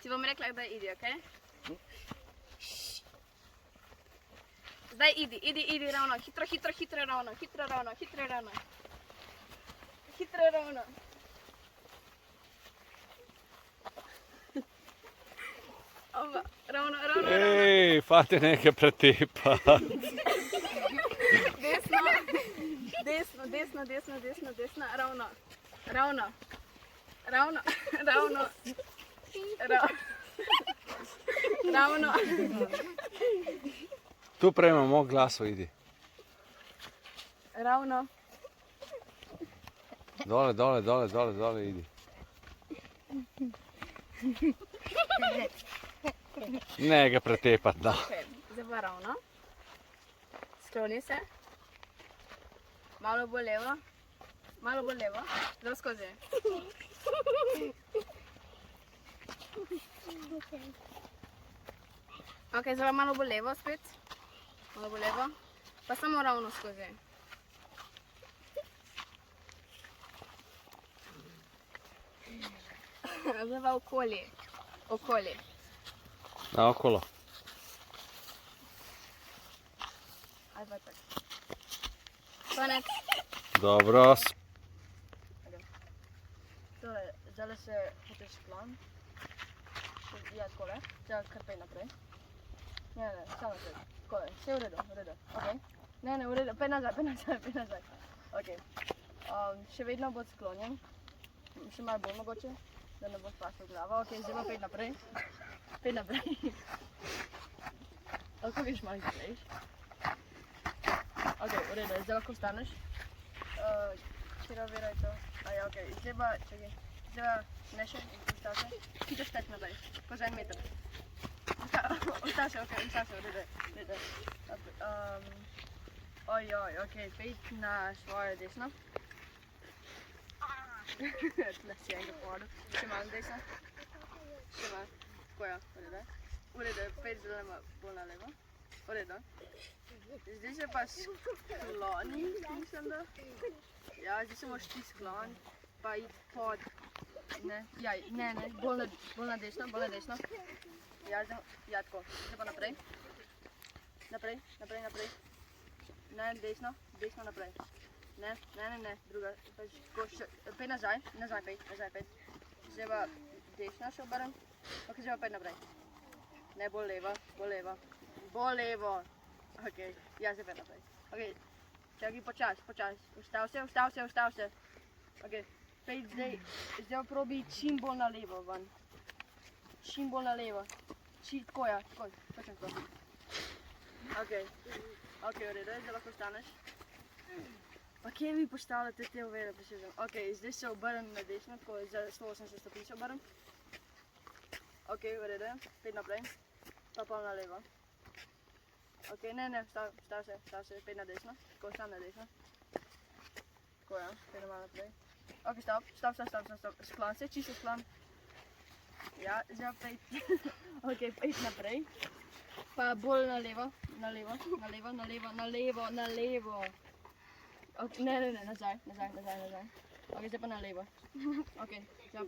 Ti bom rekla, kdaj idi, ok? Zdaj idi ravno, hitro ravno. Hitro ravno. Ravno. Ej, fate nekaj pretepa. Desno, ravno. Tu prejmemo glasov, idi. Ravno. Dole, idi. Ne ga pretepati, da. Zdaj pa ravno. Skloni se. Malo bolj levo. Zdaj skozi. Ok, zdaj pa malo bolj levo spet. Pa samo ravno skozi. Zdaj pa okoli. Naokolo. Ali pa tako. Konec. Dobro. Zdaj se hočeš plan. Ja, takole. Zdaj kar pej naprej. Ne, samo se. Takole. Vse v redu. Ok. Ne, v redu. Pej nazaj. Ok. Še vedno bod sklonjen. Še malo bolj mogoče, da ne bo spasal glava. Ok, zdaj pa pej naprej. Lahko greš malo hitrejš. Ok, v redu. Zdaj lahko vstaneš. Katera vera je to? Ja, ok. Zdaj pa, čakaj. Zdaj pa ne še in vstate. Hitro štek naprej. Pa za 1 meter. Ostav se, dajte. Ojoj, okej, pejt na svojo desno. Tle si enega podu. Še malo desno. Še malo. Tako ja, v redu, pejt zelo bolj na levo. V redu. Zdaj se pa skloni, mislim da. Ja, zdaj se moraš ti sklon, pa iti pod. Ne, bolj na desno. Ja, tako. Zdaj pa naprej. Naprej. Ne, desno naprej. Ne, druga. Pej nazaj, pej. Zdaj pa desno še obrnem. Ok, zdaj pa pej naprej. Ne, bolj levo. Ok, ja, zdaj pej naprej. Ok, čakaj počas. Ustav se. Ok, pej zdaj pa probi čim bolj na levo ven. Tako ja, točno tako. Ok, v redu, zdaj lahko staneš. Pa kje vi postavljate te ovire, pa še vem. Ok, zdaj se obrnem na desno, tako za 180 stopinj se obrnem. Ok, v redu, pet naprej, pa pol na levo. Ok, ne, stav se, pet na desno, tako sam na desno. Tako ja, pet malo naprej. Ok, stav, sklon se, čisto sklon. Ja, zdaj pet, ok, pet naprej. Pa bolj na levo. Okay, ne, nazaj. Ok, zdaj pa na levo. Ok, zdaj pa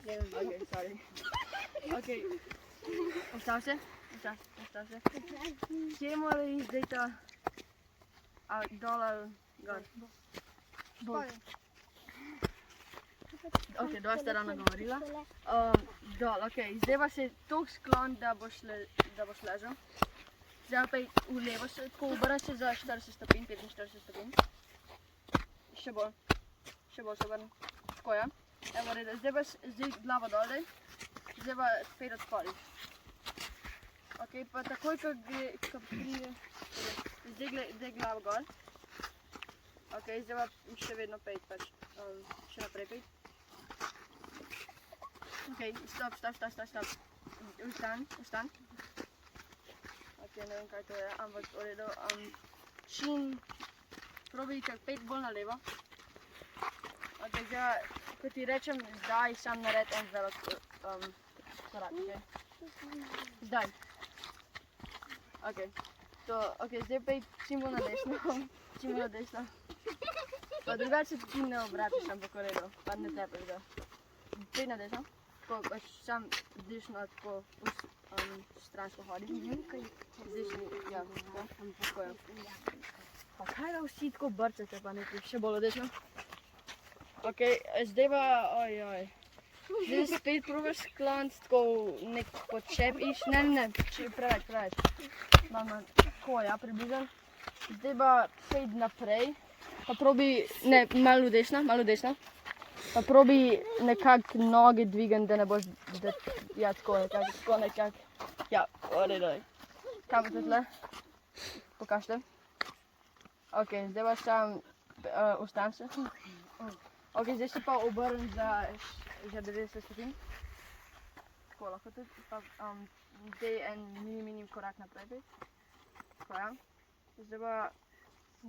Ok, sorry. Ok, ustav se. Kje mora iti zdaj ta dol ali gor? Bolj. Ok, dovolj ste ravno govorila. Dol, ok, zdaj pa se toliko sklon, da boš ležal. Zdaj pa v levo se, tako obrni se za 40 stopinj, 45 stopinj. Še bolj se obrni. Tako ja. Evo redo, zdaj glavo dol daj. Zdaj pa pet od spodaj. Ok, pa takoj, ko pride, zdaj glavo gor. Ok, zdaj pa še vedno pet, pač, še naprej pet. Ok, stop. Ustan. Ok, ne vem kaj to je, ampak v redu. Probi kar pet bolj na levo. Ok, zdaj, ko ti rečem zdaj, sam nared en velik korak, ok? Zdaj. Ok, zdaj pej čim bolj na desno. Pa drugače ti ne obratiš, ampak v redu, pa ne tepeš ga. Pej na desno, tako pač sam desno tako stransko hodi. Zdaj ja, tako je. Pa kaj ga vsi tako brcate, pa nekaj še bolj desno? Ok, zdaj pa, ojoj. Zdaj spet probaš skloniti, tako nek počep iš, ne, preveč. Tako, ja, približno. Zdaj pa pejt naprej, pa probi, ne, malo desno. Pa probi nekako noge dvigati, da ne boš, ja, tako nekako. Ja, odedaj. Kaj boste tle? Pokažite. Ok, zdaj pa sam, ustan se. Ok, zdaj se pa obrni za 90 stopinj. Tako lahko tudi, pa zdaj en mini korak naprej pet. Tako ja.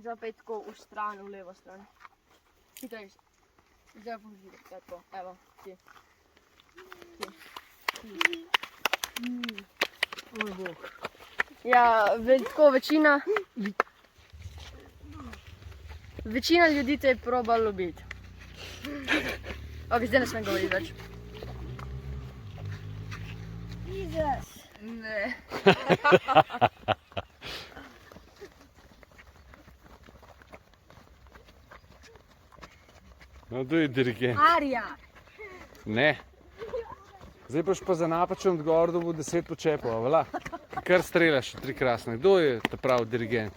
Zdaj pet tako v stran, v levo stran. Hitrejš. Zdaj pa vzdi, tako, evo, ti. Moj bog. Ja, tako večina ljudi te je probalo ubiti. Ok, zdaj ne smem govoriti več. Jesus. Ne. No, tu je dirigent. Arja. Ne. Zdaj boš pa za napačen odgovor dobil 10 počepov, vala. Kar streljaš, tri krasne. Kdo je ta pravi dirigent?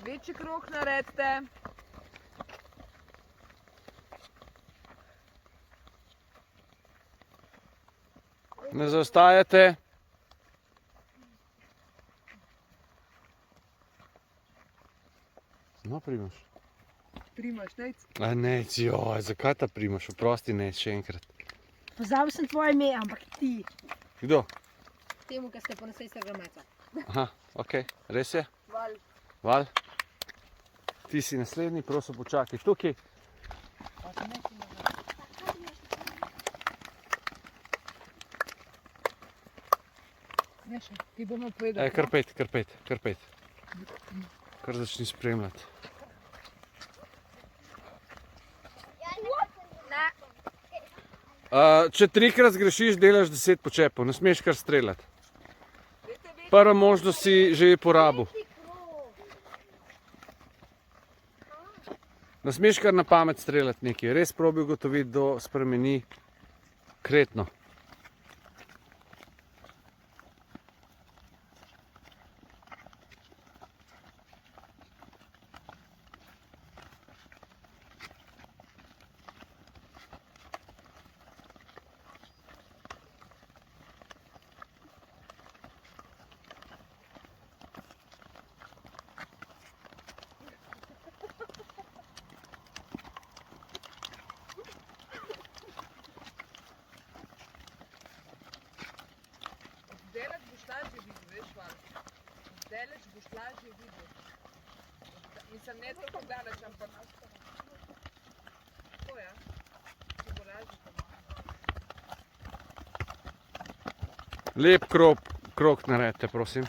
Večji krog naredite. Ne zaostajate. No, Primož. Primaš, nec. A nec, joj, zakaj ta Primož? Oprosti, nec, še enkrat. Pozabil sem tvoje ime, ampak ti. Kdo? Temu, ki ste ponesli strgameca. Aha, ok, res je? Val. Val? Ti si naslednji, prosim počakaj tukaj. Ti bomo povedali. Kar pet. Kar začni spremljati. Če 3-krat zgrešiš, delaš 10 počepov, ne smeš kar streljati. Prvo možnost si že porabil. Ne smeš kar na pamet streljati nekaj, res probi ugotoviti, kdo spremeni kretno. Deleč boš lažje videl, veš, Val. Deleč boš lažje videl. Mislim, ne toliko daleč, ampak... To ja, če bo lažje pomagati. Lep krog naredite, prosim.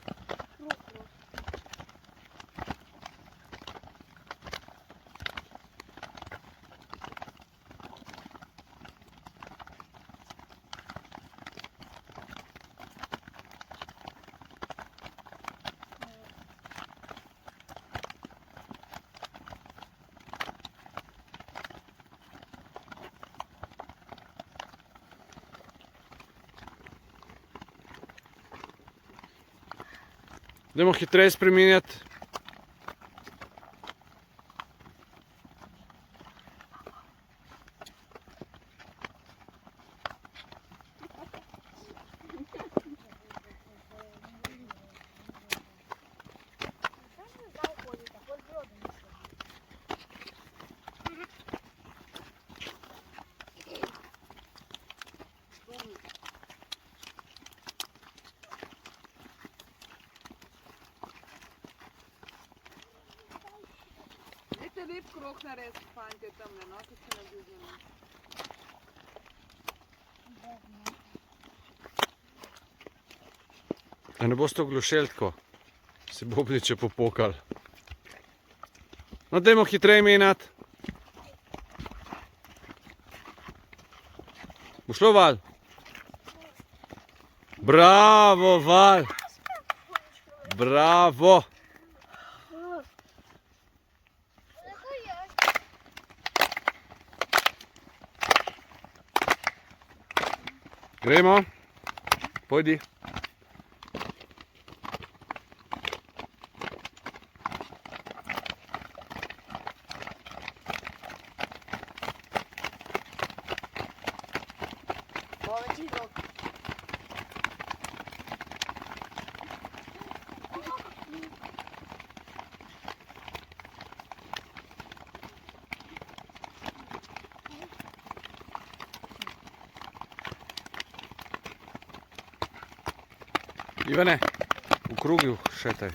Dajmo hitreje spreminjati. Dajte lep krog narediti, fantje, tamle, no, ki se naredil za nas. Da ne boste oglušeli tako, si bobniče popokali. No, dajmo hitreje menjati. Bo šlo, Val? Bravo, Val! Bravo! Gremo, pojdi. Ivane, v krugu šetaj.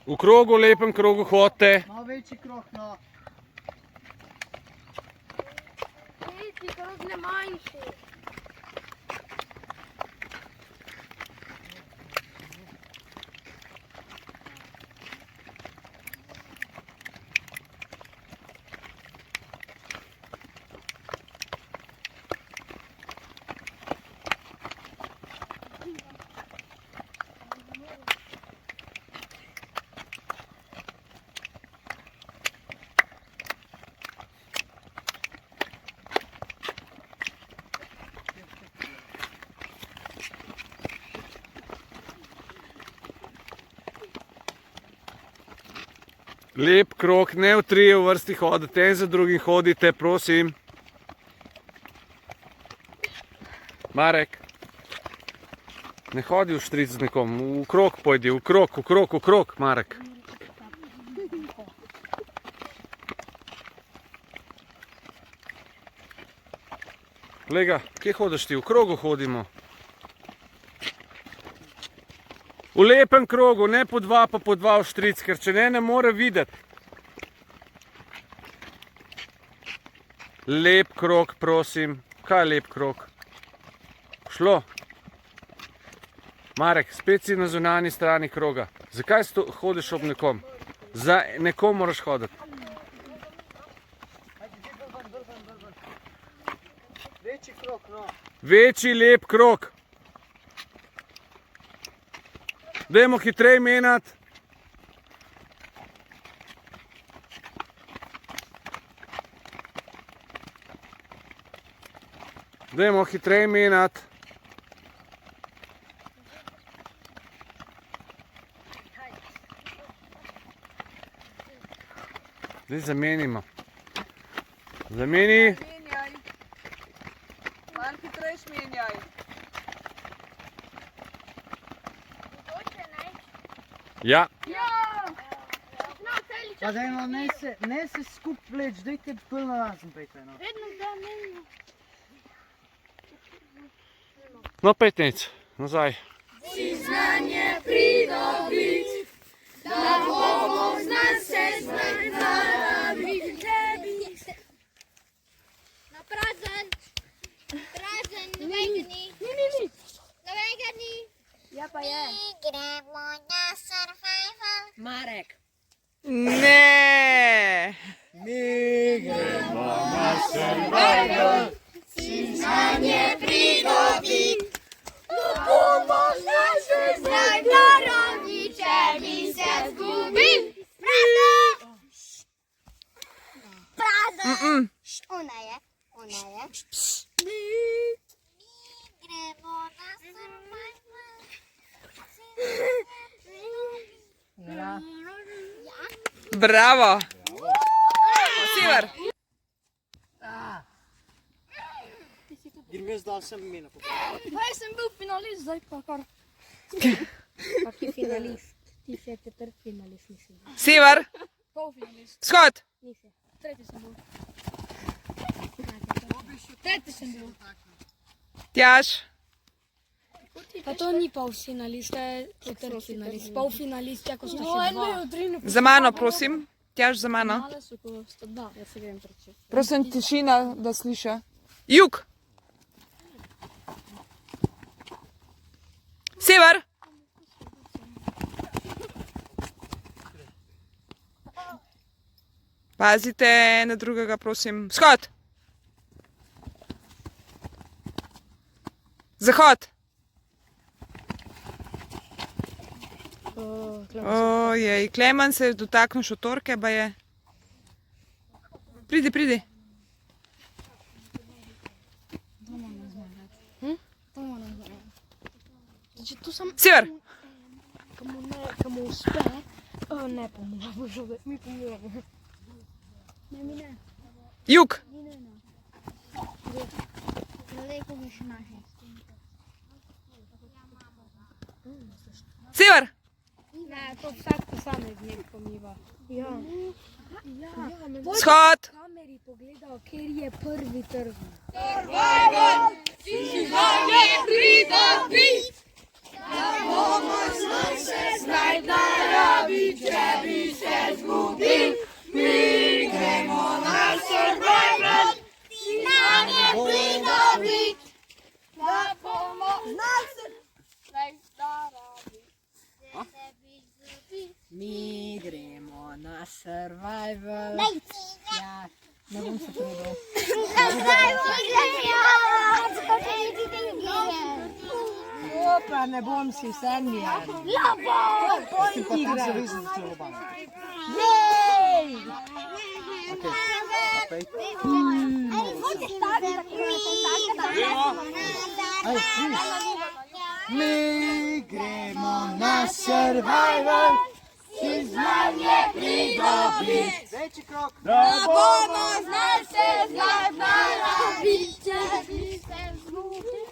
V krogu, lepem krogu hodite. Malo večji krog, no. Večji krog, ne manjši. Lep krog, ne v trije v vrsti hodite, en za drugim hodite, prosim. Marek, ne hodi v štric z nekom, v krog pojdi, v krog, Marek. Lega, kje hodiš ti? V krogu hodimo. V lepem krogu, ne po dva, pa po dva v štric, ker če ne more videti. Lep krog, prosim. Kaj je lep krog? Šlo. Marek, spet si na zunanji strani kroga. Zakaj hodiš ob nekom? Za nekom moraš hoditi. Večji krog, no. Večji lep krog. Dajmo hitrej menjati. Dajmo hitrej menjati. Zdaj zamenimo. Zameni. Menjaj. Malo hitrejš menjaj. Ja. Pa dajmo, ne se skup vleč, dajte bolj na razen pejte, no. No, petnic, nazaj. Si znanje pridobit, da bomo znan se znati tebi. Na prazen. Prazen, nobenega ni. Ni. Nobenega ni. Ja pa je. Gremo na survival. Marek. Ne! Mi gremo na survival. Si znanje pridobit, da bomo znan se znati naravni, če bi se zgubil. Prazen. Ona je. Mi gremo na survival. Bravo. Sivar. Grmes dal sem imena. Jaz sem bil finalist, zdaj pa kar. Kaki finalist? Ti si četrt finalist, mislim. Sivar. Polfinalist. Shod. Nisi. Tretji sem bil. Tretji sem bil. Tjaž. Pa to ni polfinalist, to je četrt finalist. Polfinalist je, ko sta še dva. Za mano, prosim. Tjaž za mano. Male so, ko sta dva. Jaz se grem preče. Prosim, tišina, da sliša. Jug. Sever. Pazite na drugega, prosim. Vzhod. Zahod. Ojej, Klemen se je dotaknil šotorke, ba je. Pridi. Sever. Komu uspe, ne pomagamo, že mi pomagamo. Ne, mi ne. Jug. Sever. Ne, to vsak posameznik pomiva. Ja. Vzhod. Kameri pogledal, kjer je prvi trg. Survival, si znanje pridobit, da bomo bomo znali se znajti na rabi, če bi se zgubil. Mi gremo na survival, znanje pridobit, da bomo znali se znajti na rabi. Mi gremo na survival. Ja, ne bom se trudil. Opa, ne bom si vse mir. Mi gremo na survival, si znanje pridobit, da bomo znali se znajti na rabi, če bi se zgubil.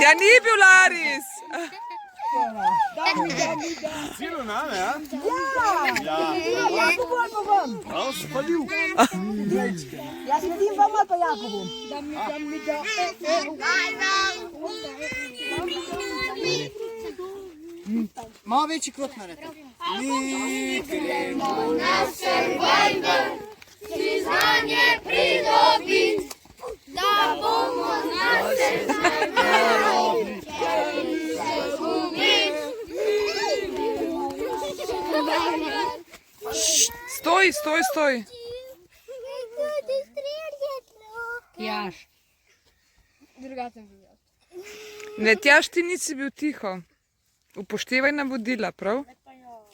Ja, ni bil Laris. Celo name, ja? Jakobu ali pa vam? Prav spalil. Jaz sledim vam ali pa Jakobu? Malo večji krok naredite. Mi gremo na survival, si znanje pridobit, da bomo znali se znajti na rabi, če bi se zgubil. Stoj, stoj, stoj. Jaš. Ne, Tjaž, ti nisi bil tiho. Upoštevaj navodila, prav?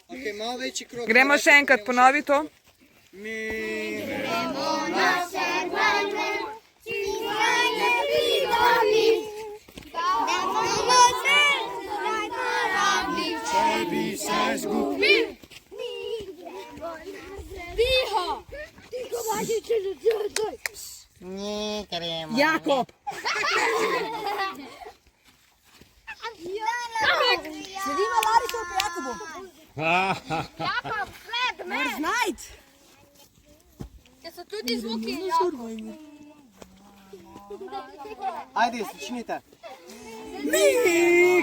Okay, malo večji krok. Gremo še enkrat, ponovi to. Mi gremo na survival, si znanje pridobit, da bomo znali znajti na rabi, če bi se zgubil. Tiho! Tiho, vaši, če že Mi gremo. Jakob! Sledimo Larisu ali pa Jakobu? Jakob, sled me! Moraš znajti. Če so tudi zvuki, Ajde, začnite. Mi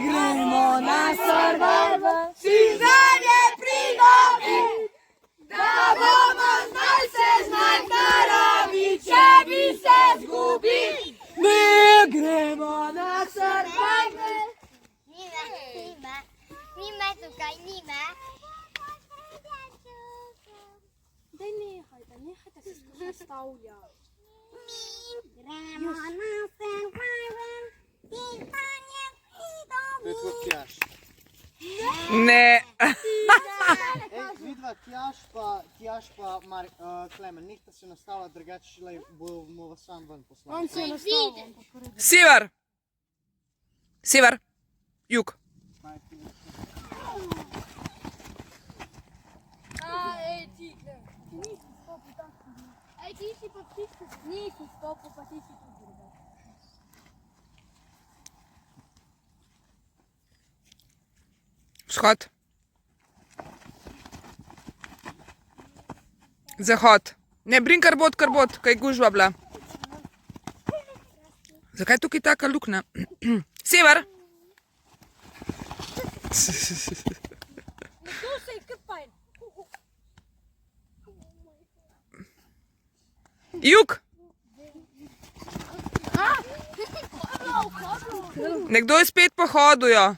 gremo na survival, si znanje pridobit, da bomo znali se znajti na rabi, če bi se zgubil. Mi gremo na survival. Nime tukaj, nime. Daj nehajte se skozi stavlja. Gremo na survival, si znanje To je tvoj Tjaž. Ne. Vidva, Tjaž pa Klemen, nehta se nastavlja, drugače bomo vas sam ven poslali. On se je nastavil. Sever. Sever. Jug. Ej, ti nisi stopil tako. Ej, ti si pa tisti, nisi stopil, pa ti si tudi drugače. Vzhod. Zahod. Ne, brin kar bod, kaj gužva bila. Zakaj je tukaj taka luknja? Sever. Jug. Nekdo je spet pohodil, ja.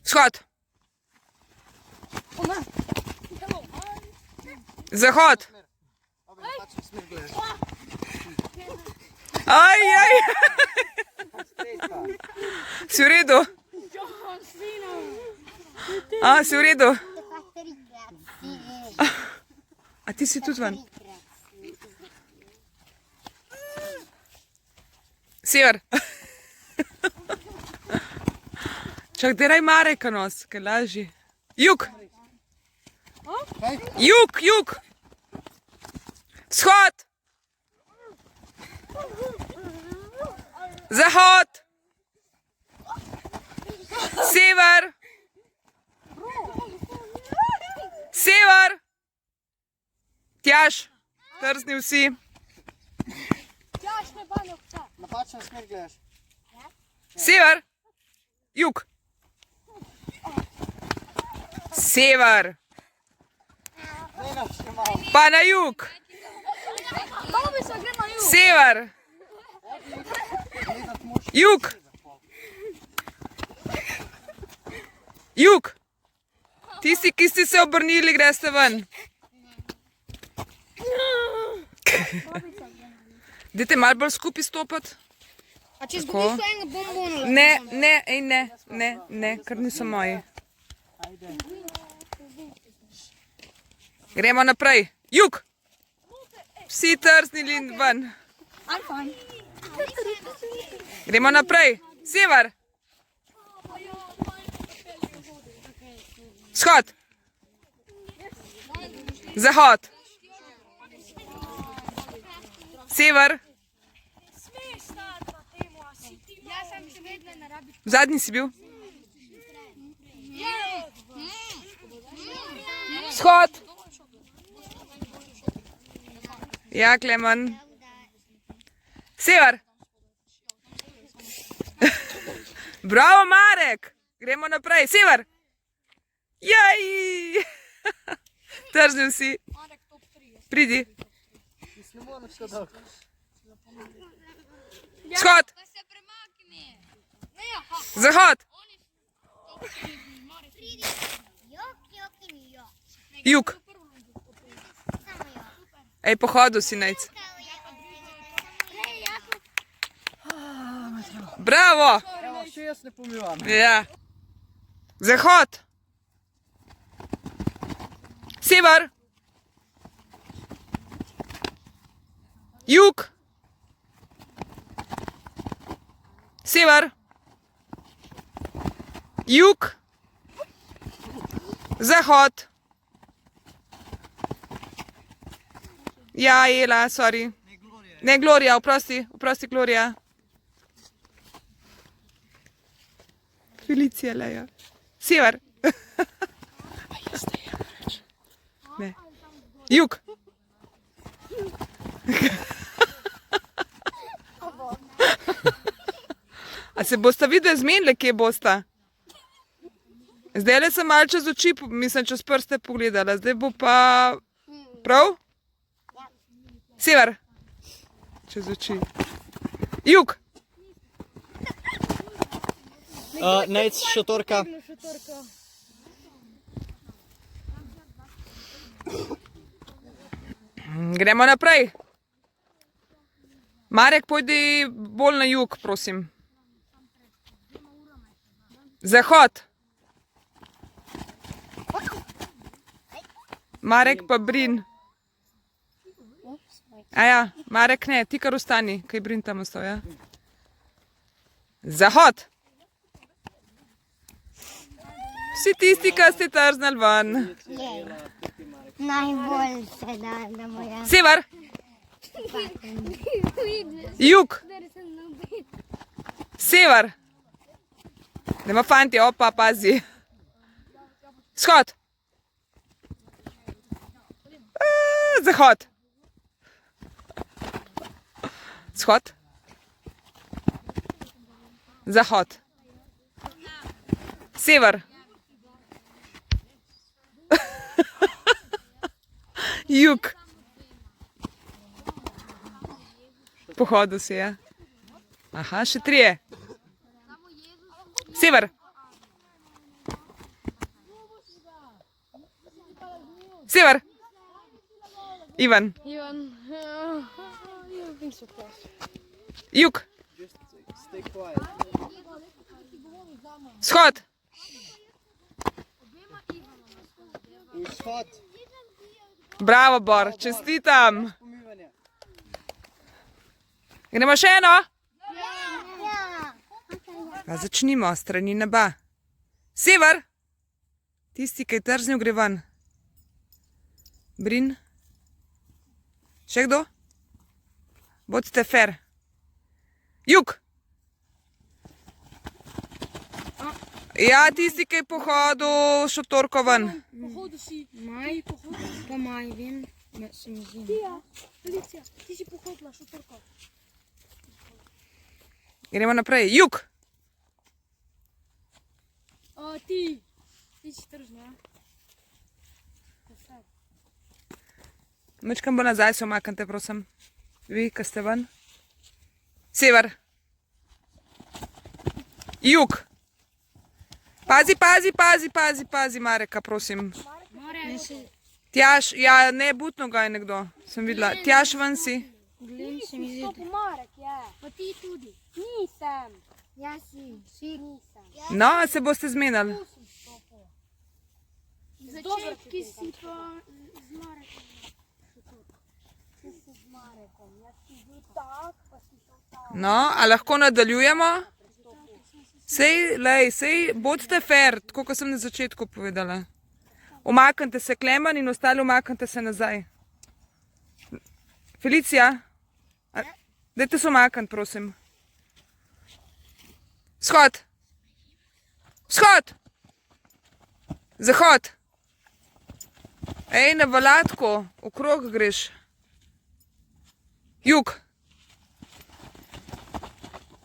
Vzhod. Zahod. Aj. Si v redu? A, si v redu? A ti si tudi ven? Sever. Čak, deraj Mareka nos, kaj laži. Jug. Jug. Vzhod. Zahod. Sever. Sever! Tjaž, trzni vsi. Napačno smer gledaš. Sever! Jug! Sever! Pa na jug! Sever! Jug! Jug! Tisti, ki ste se obrnili, greste ven. Dajte malo bolj skupaj stopati. A če Tako. zgubiš enega bombona? Ne, ker niso moji. Gremo naprej. Jug! Vsi trznili ven. Gremo naprej. Sever! Vzhod! Zahod! Sever! Zadnji si bil? Vzhod! Ja, Klemen. Sever! Bravo, Marek! Gremo naprej. Sever! Jaj! Tržnim si. Pridi. Vzhod! Zahod! Jug! Ej, po hodu si najc. Bravo! Evo, še jaz ne pomivam. Ja. Zahod! Sever! Jug! Sever! Jug! Zahod! Ja, Ela, sorry. Ne, Gloria, oprosti, Gloria. Felicija, Leja. Sever. Ne. Jug. A se bosta videli zmenili, kje bosta? Zdaj le sem malo čez oči, mislim, čez prste pogledala. Zdaj bo pa... Prav? Sever. Čez oči. Jug. Najc šotorka. Gremo naprej. Marek, pojdi bolj na jug, prosim. Zahod. Marek pa Brin. Aja, Marek ne, ti kar ostani, kaj Brin tam ostal, ja? Zahod. Vsi tisti, ki ste trznali ven. Najbolj se da moja. Sever. Jug. Sever. Dajmo fanti, opa, pazi. Vzhod. Zahod. Vzhod. Zahod. Sever. Jug. Po hodu si, ja. Aha, še 3. Sever. Sever. Ivan. Jug. Vzhod. Bravo, Bor, čestitam. Gremo še eno? Pa začnimo, strani neba. Sever. Tisti, ki je trznil, gre ven. Brin. Še kdo? Bodite fair. Jug. Ja, tisti, ki je pohodil šotorko ven. Pohodu si. Maj, pohodu. Pa maj, vem. Se mi zdi. Felicija, ti si pohodila šotorko. Gremo naprej. Jug. Ti si tržna. Mečkam bo nazaj, se omaknite, prosim. Vi, ki ste ven. Sever. Jug. Pazi, Mareka, prosim. Tjaž, ja, ne, butno ga je nekdo, sem videla. Tjaž ven si. Glen se mi zdi. Marek, ja. Pa ti tudi. Nisem. Jaz si nisem. No, se boste zmenili. Začetki si pa z Marekom. Ti si z Marekom. Jaz si bil tak, pa si šel tak. No, a lahko nadaljujemo? Sej, bodite fair, tako kot sem na začetku povedala. Umaknite se, Klemen, in ostali umaknite se nazaj. Felicija, dajte se umakniti, prosim. Vzhod. Vzhod. Zahod. Ej, na valatko, okrog greš. Jug.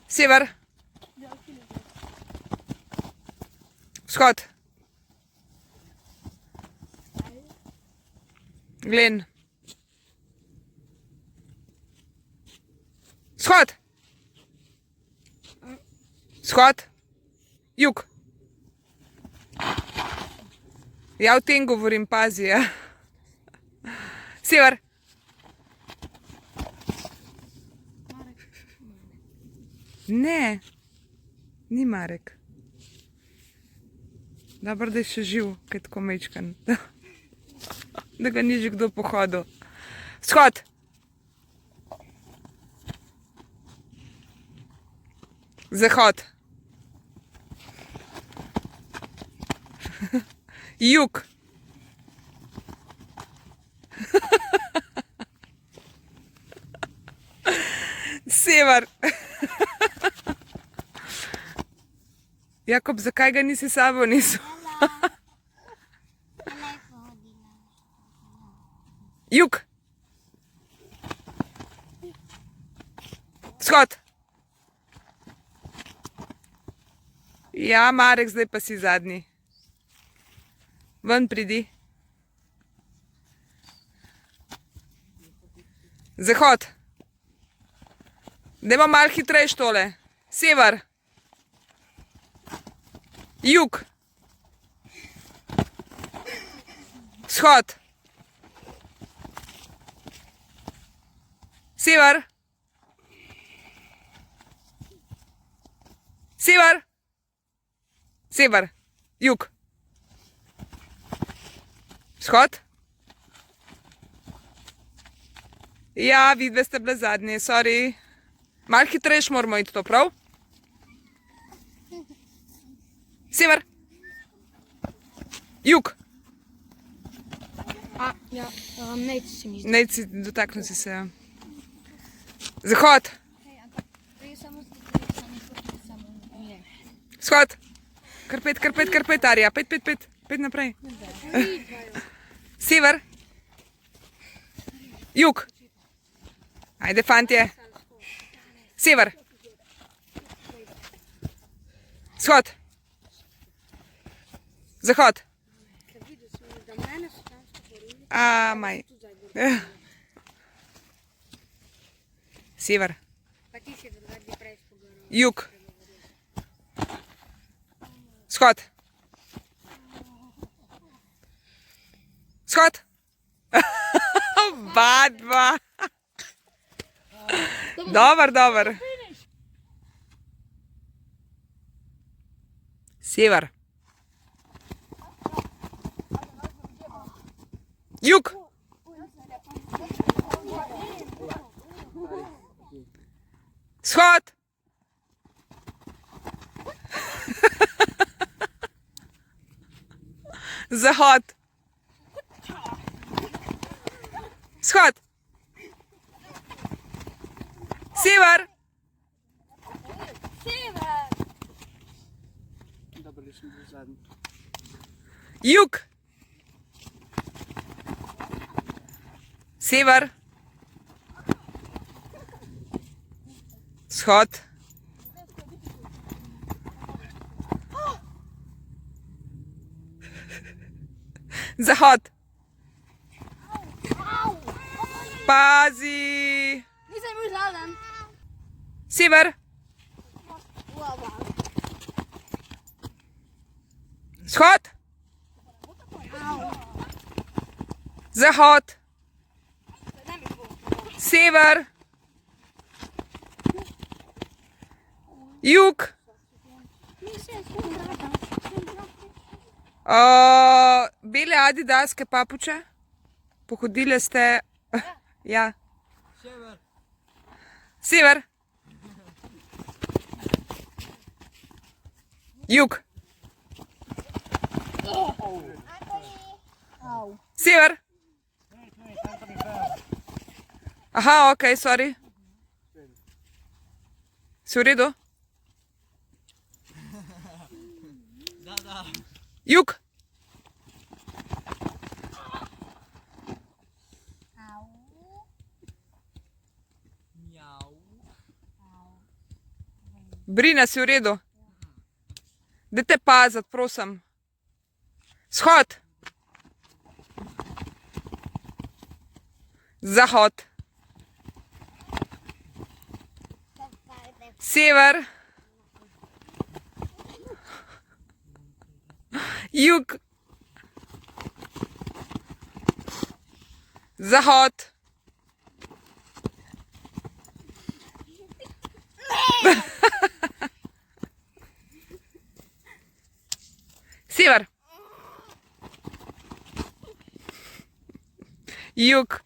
Sever. Vzhod. Glen. Vzhod. Vzhod. Jug. Ja, o tem govorim, pazi, ja. Sever. Ne, ni Marek. Dobro, da je še živ, kaj tako mečkan. Da ga ni že kdo pohodil. Vzhod. Zahod. Jug. Sever. Jakob, zakaj ga nisi s sabo nesel? Jug. Vzhod. Ja, Marek, zdaj pa si zadnji. Ven pridi. Zahod. Dajmo malo hitrejš tole. Sever. Jug. Vzhod. Sever. Sever. Sever. Jug. Vzhod. Ja, vidve ste bile zadnje, sorry. Malo hitrejš moramo iti to, prav? Sever. Jug. Ja, Nejc se mi zdi. Nejc, dotaknil si se, ja. Zahod. Vzhod. Kar pet, Arja. Pet naprej. Sever. Jug. Ajde, fantje. Sever. Vzhod. Zahod. Maj. Sever. Jug. Vzhod. Vzhod. Oba. Dobar. Sever. Jug. Vzhod. Zahod. Vzhod. Sever. Jug. Sever. Vzhod. Zahod. Pazi. Nisem bil zraven. Sever. Vzhod. Zahod. Sever. Jug. Bele adidaske papuče. Pohodile ste. Ja. Sever. Jug. Sever. Aha, ok, sorry. Si v redu? Jug. Brina, si v redu? Dajte paziti, prosim. Vzhod. Zahod. Sever. Jug. Zahod. Sever. Jug.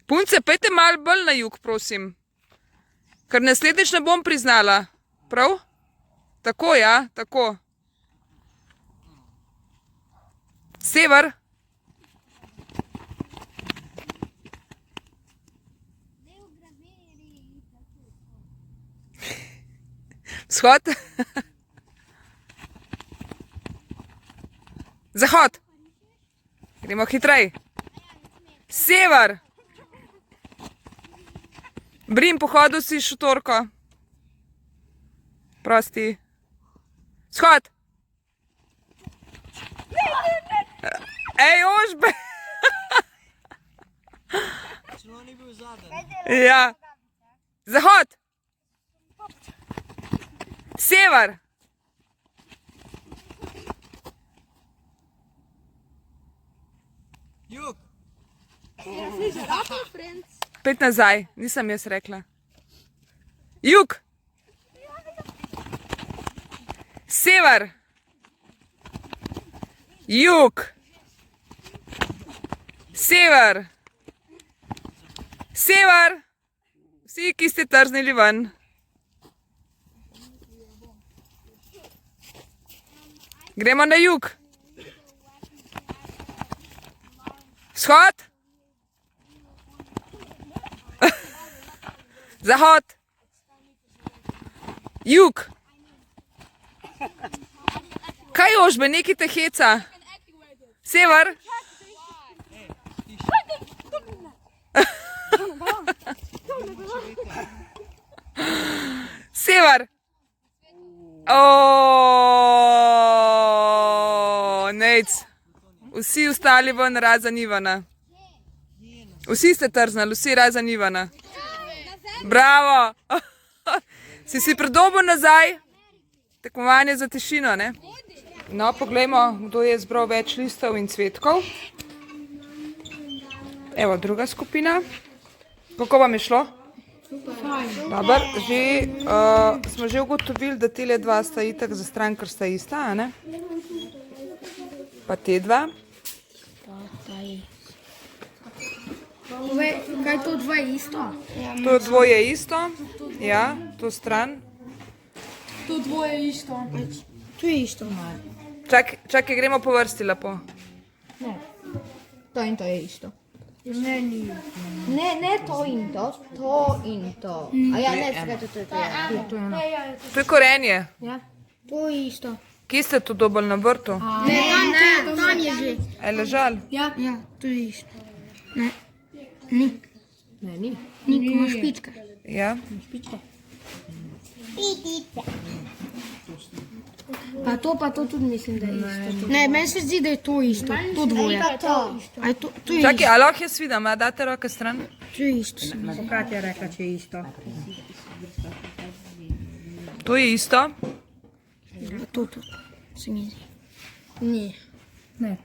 Punce, pejte malo bolj na jug, prosim. Ker naslednjič ne bom priznala. Prav? Tako, ja, tako. Sever. Vzhod. Zahod. Gremo hitrej. Sever. Brim, pohodil si šotorko. Prosti. Vzhod. Ej, ožbe. Ja. Zahod. Sever. Jug. Pet nazaj, nisem jaz rekla. Jug. Sever. Jug. Sever. Sever. Vsi, ki ste trznili ven. Gremo na jug. Vzhod. Zahod. Jug. Kaj ožbe, neki te heca? Sever. Sever. Nejc. Vsi ostali ven, razen Ivana. Vsi ste trznali, vsi razen Ivana. Bravo. Si predobo nazaj? Tekmovanje za tišino, ne? No, poglejmo, kdo je zbral več listov in cvetkov. Evo, druga skupina. Kako vam je šlo? Dobar, smo že ugotovili, da tele dva sta itak za stran, ker sta ista, a ne? Pa te dva. Kaj to dvoje isto? To dvoje isto, ja, to stran. To dvoje isto. To je isto. Čakaj, gremo po vrsti lepo. Ne, to in to je isto. Ne, ni. Ne to in to, to in to. A ja, ne, zakaj to je to. To je korenje. Ja. To je isto. Kje ste to dobili na vrtu? Ne, tam je že. Je ležal? Ja, to je isto. Ne, ni. Ne, ni. Ni, ko imaš špičke. Ja. Pa to tudi mislim, da je isto. Ne, meni se zdi, da je to isto. To dvoje. A je to je Čakaj, isto. a lahko jaz vidim, a date roke stran? To je isto. Kat je rekla, če je isto. To je isto. To se mi zdi. Ni. Ne,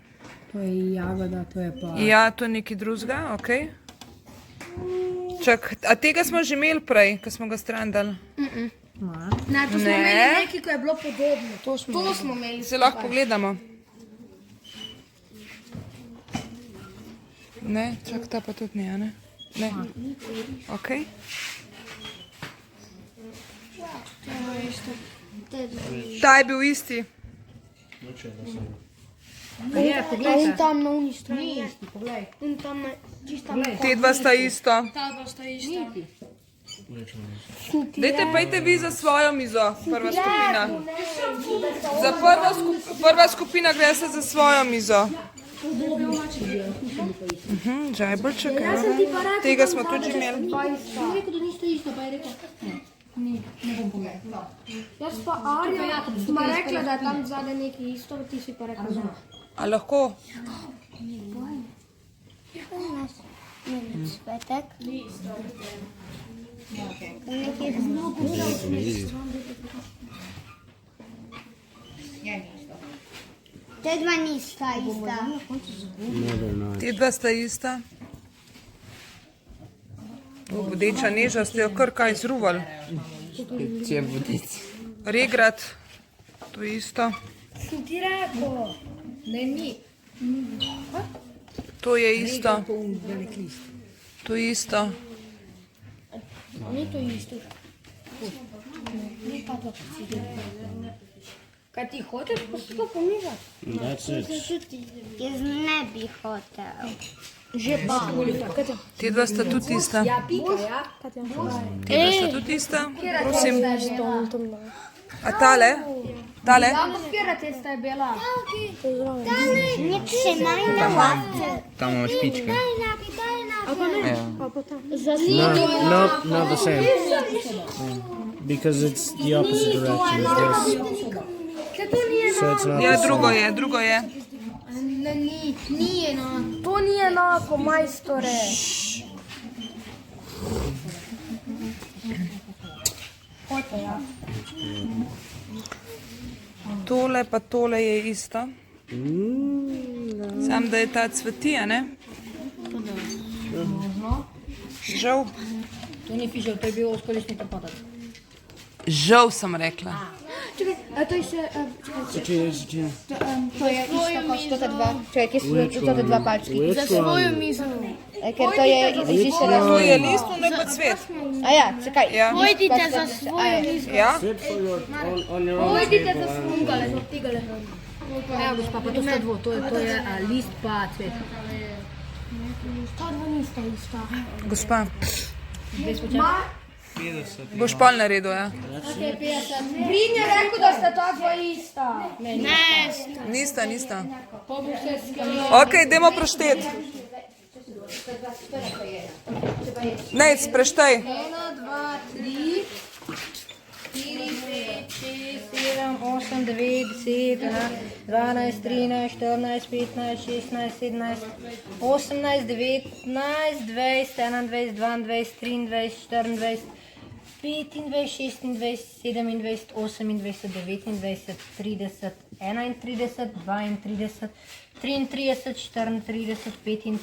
to je jagoda, to je pa... Ja, to je nekaj drugega, ok. Čak, a tega smo že imeli prej, ko smo ga strandali? Ne, to smo Ne. imeli nekaj, ko je bilo podobno. To smo imeli. Se lahko pogledamo. Ne, čak, ta pa tudi ne, a ne? Ne. Ok. Ta je bil isti. Je, poglej. In tam na uni strani. Ni isti, poglej. In tam na čisto na... Te dva sta isto. Ta dva sta ista. Dajte, pejte vi za svojo mizo, prva skupina. Za prva skupina gre se za svojo mizo. Žajbolček, tega smo tudi že imeli. Sem rekel, da niste isto, pa je rekel, ne bom pogledal. Jaz pa Arja smo rekla, da je tam zadaj nekaj isto, ti si pa rekla, da. A lahko? Svetek. Te dva nista ista. Te dva sta ista. Bodeča neža ste jo kar kaj zruvali. Če je vodic. Regrat, to je isto. Sem ti rekel. Ne, ni. To je isto. Velik list. To je isto. Ni to isto. Ni pa to, kar si delal. Kaj ti hočeš to pomizati? Jaz ne bi hotel. Že pa. Te dva sta tudi ista. Ja, pika, ja. Te dva sta tudi ista. Prosim. A tale? Tale? Katera testa je bila? Nek še najna vate. Tam imamo špičke. Not the same. Because it's the opposite direction of this. So it's not Ja, the same. drugo je. Ne, ni enako. To ni enako, majstore. Tole pa tole je isto. Sam da je ta cveti, a ne? Žal. To ni fižel, to je bil oskolični prepadek. Žal sem rekla. Čakaj, a to je še... Začini. To je isto kot to dva. Čakaj, kje so to dva palčki? Za svojo mizo. Ker to je izišče. To je list, to ne pa cvet. A ja, čakaj. Ja. Pojdite za svojo mizo. Ja? On your own. Pojdite za smungale, za tigale. Evo, gospa, pa to sta dvo, to je list pa cvet. Ta dva nista ista. Gospa. Boš pol naredil, ja? Brin je rekel, da sta ta dva ista. Nista. Ok, dajmo prešteti. Nejc, preštej. 1, 2, 3, 4, 5, 6, 7, 8, 9, 10, 12, 13, 14, 15, 16, 17, 18, 19, 20, 21, 22, 23, 24, 25, 26, 27, 28, 29, 30, 31, 32, 33, 34, 35,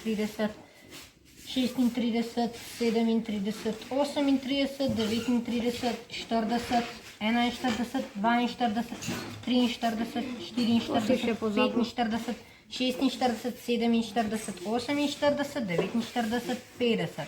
36, 37, 38, 39, 40, 41, 42, 43, 44, 45, 46, 47, 48, 50.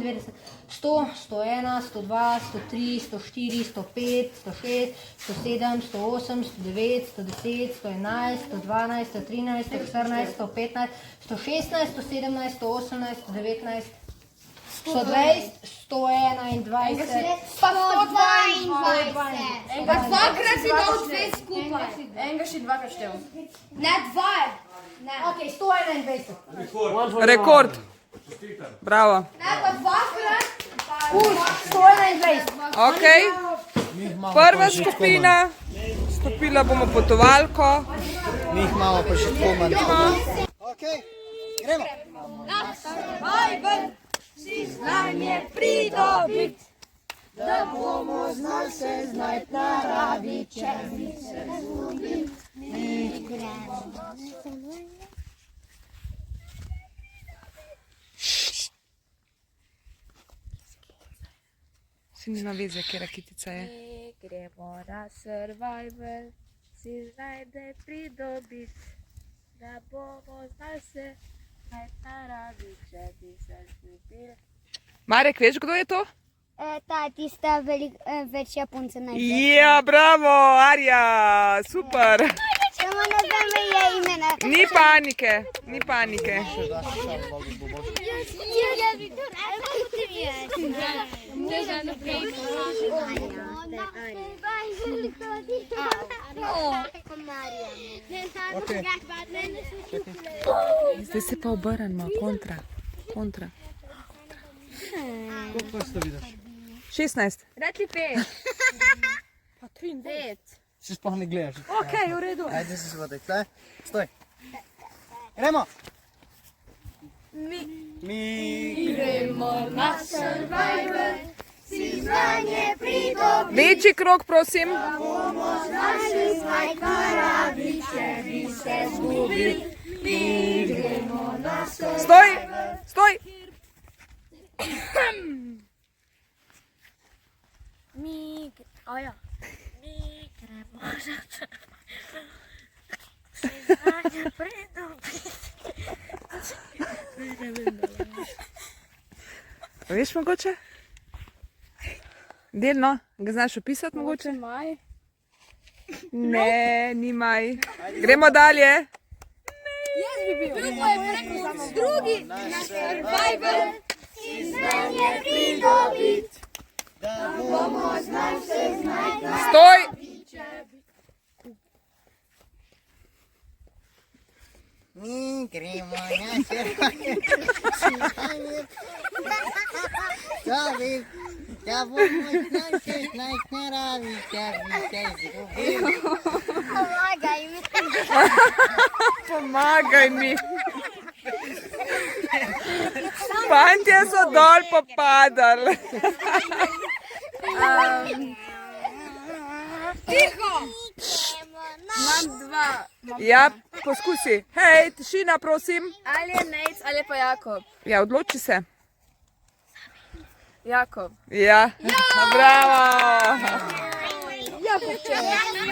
195, 100, 101, 102, 103, 104, 105, 106, 107, 108, 109, 110, 111, 112, 113, 114, 115, 116, 117, 118, 119, 120, 121, Pa 122. Pa dvakrat si dal dve skupaj. Enega si dvakrat štel. Ne, dva. Ok, 121. Rekord. Bravo. Ne, pa dvakrat. Ur, 121. Ok. Prva skupina. Stopila bomo potovalko. Mi jih imamo pa še tako manj. Ok, gremo. Survival, si znanje pridobit, da bomo znali se znajti na naravi, če bi se zgubil. Si nima veze, kera kitica je. Gremo na survival, si znajde pridobit, da bomo znali se znajti na naravi, če bi se zgubil. Marek, veš, kdo je to? Ta tista večja punca najbolj. Ja, bravo, Arja, super. Samo ne vem je imena. Ni panike, ni panike. Zdaj se pa obrnemo, kontra. Koliko vas to vidiš? 16. Rekli 5. Pa 3. Si sploh ne gledaš. Ok, v redu. Ajde se zvodaj, tle. Stoj. Gremo. Mi Gremo na survival, si znanje pridobit, Večji krog, prosim. bomo znali se znajti na naravi, če bi se zgubil. Mi gremo na survival. Stoj. Mi gremo na si znanje pridobit. Veš mogoče? Delno, ga znaš opisati mogoče? Maj. Ne, ni maj. Gremo dalje. Jaz bi bil. Drugi na survival, si znanje pridobit, da bomo znali se znajti na Stoj. Mi gremo na survival, da bomo znali se znajti na naravi, če bi se zgubil. Pomagaj mi. Fantje so dol popadali. Tiho! Imam dva. Ja, poskusi. Hej, tišina, prosim. Ali je Nejc ali pa Jakob. Ja, odloči se. Jakob. Ja, bravo.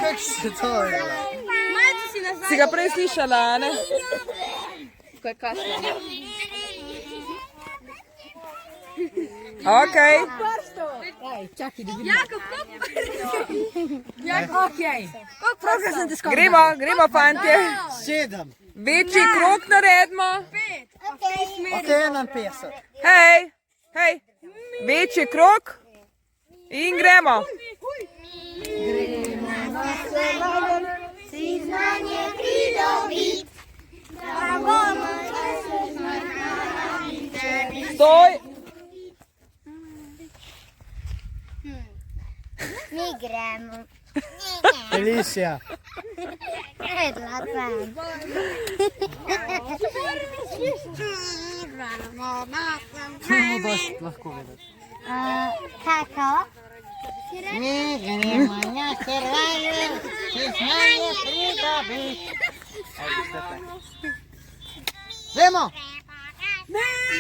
Kako se to je? Si ga prej slišala, a ne? Ko je kašljal. Ok. Gremo, fantje. 7. Večji krog naredimo. Ok, 51. Hej, večji krog. In gremo. Si znanje pridobit, da bomo znali se znajti gremo. Felicia. Vedela sem. Čemu dosti lahko vedeti? Kako? Mi gremo na Survivor, če znanje pridobiti. Gremo!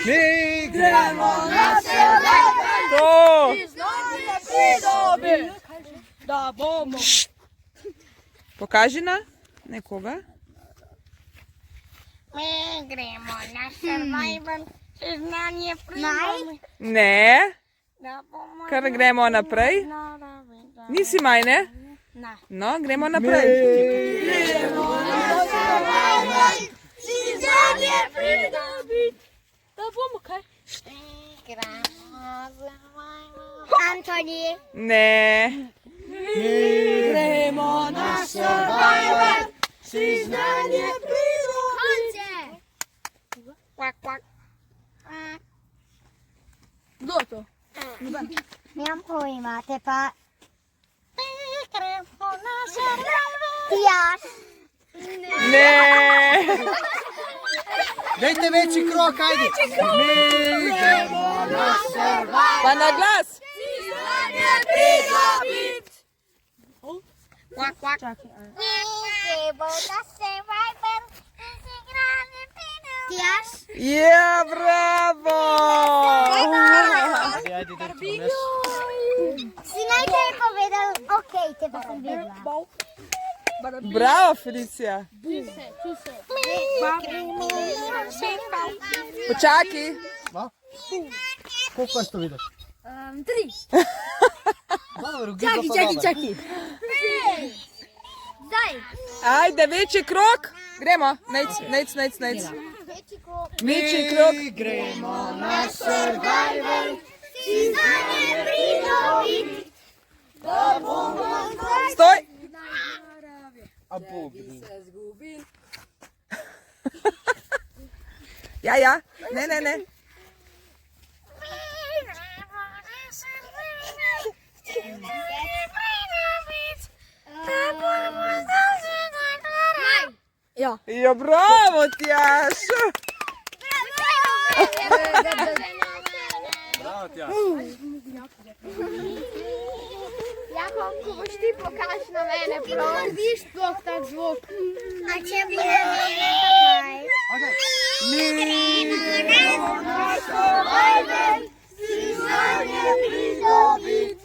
Mi gremo na Survivor, če znanje pridobiti. Da bomo. Pokaži na nekoga. Mi gremo na Survivor, če znanje pridobiti. Ne, Da bomo kar gremo naprej. Nisi maj, ne? Ne. No, gremo naprej. Gremo na Survivor, če znanje pridobiti. Da bomo kaj? Gremo na Survivor. Antoni. Ne. Gremo na Survivor, če znanje pridobiti. Kvak, kvak. Kdo je to? Nimam pojma, te pa... Gremo na Survivor. Jaz. Ne. Dajte večji krok, ajde. Mi gremo na Survivor, Pa na glas. če znanje pridobiti. Kvak, kvak. Gremo na Survivor, če znanje pridobiti. Jaz. Ja, bravo. Ajde, daj ti pones. Si najprej povedal, okej, te pa sem vedela. Bravo, Felicia. Počakaj. Koliko pa si to videl? 3. Dobro, čakaj. Zdaj. Ajde, večji krok. Gremo. Nec. Večji krok. Mi gremo Na Survivor, če znanje pridobiti. Da bomo Stoj. A Bog. Ja. Ne. Ja, bravo, Tjaš. Bravo, Tjaž. Jakob, ko boš ti pokaž na mene, prav. Narediš sploh tak zvok. A če bi naredila takoj? Mi gremo na Survivor, če znanje pridobiti.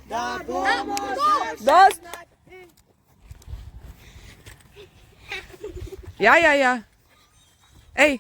Da bomo Dost. Ja. Ej,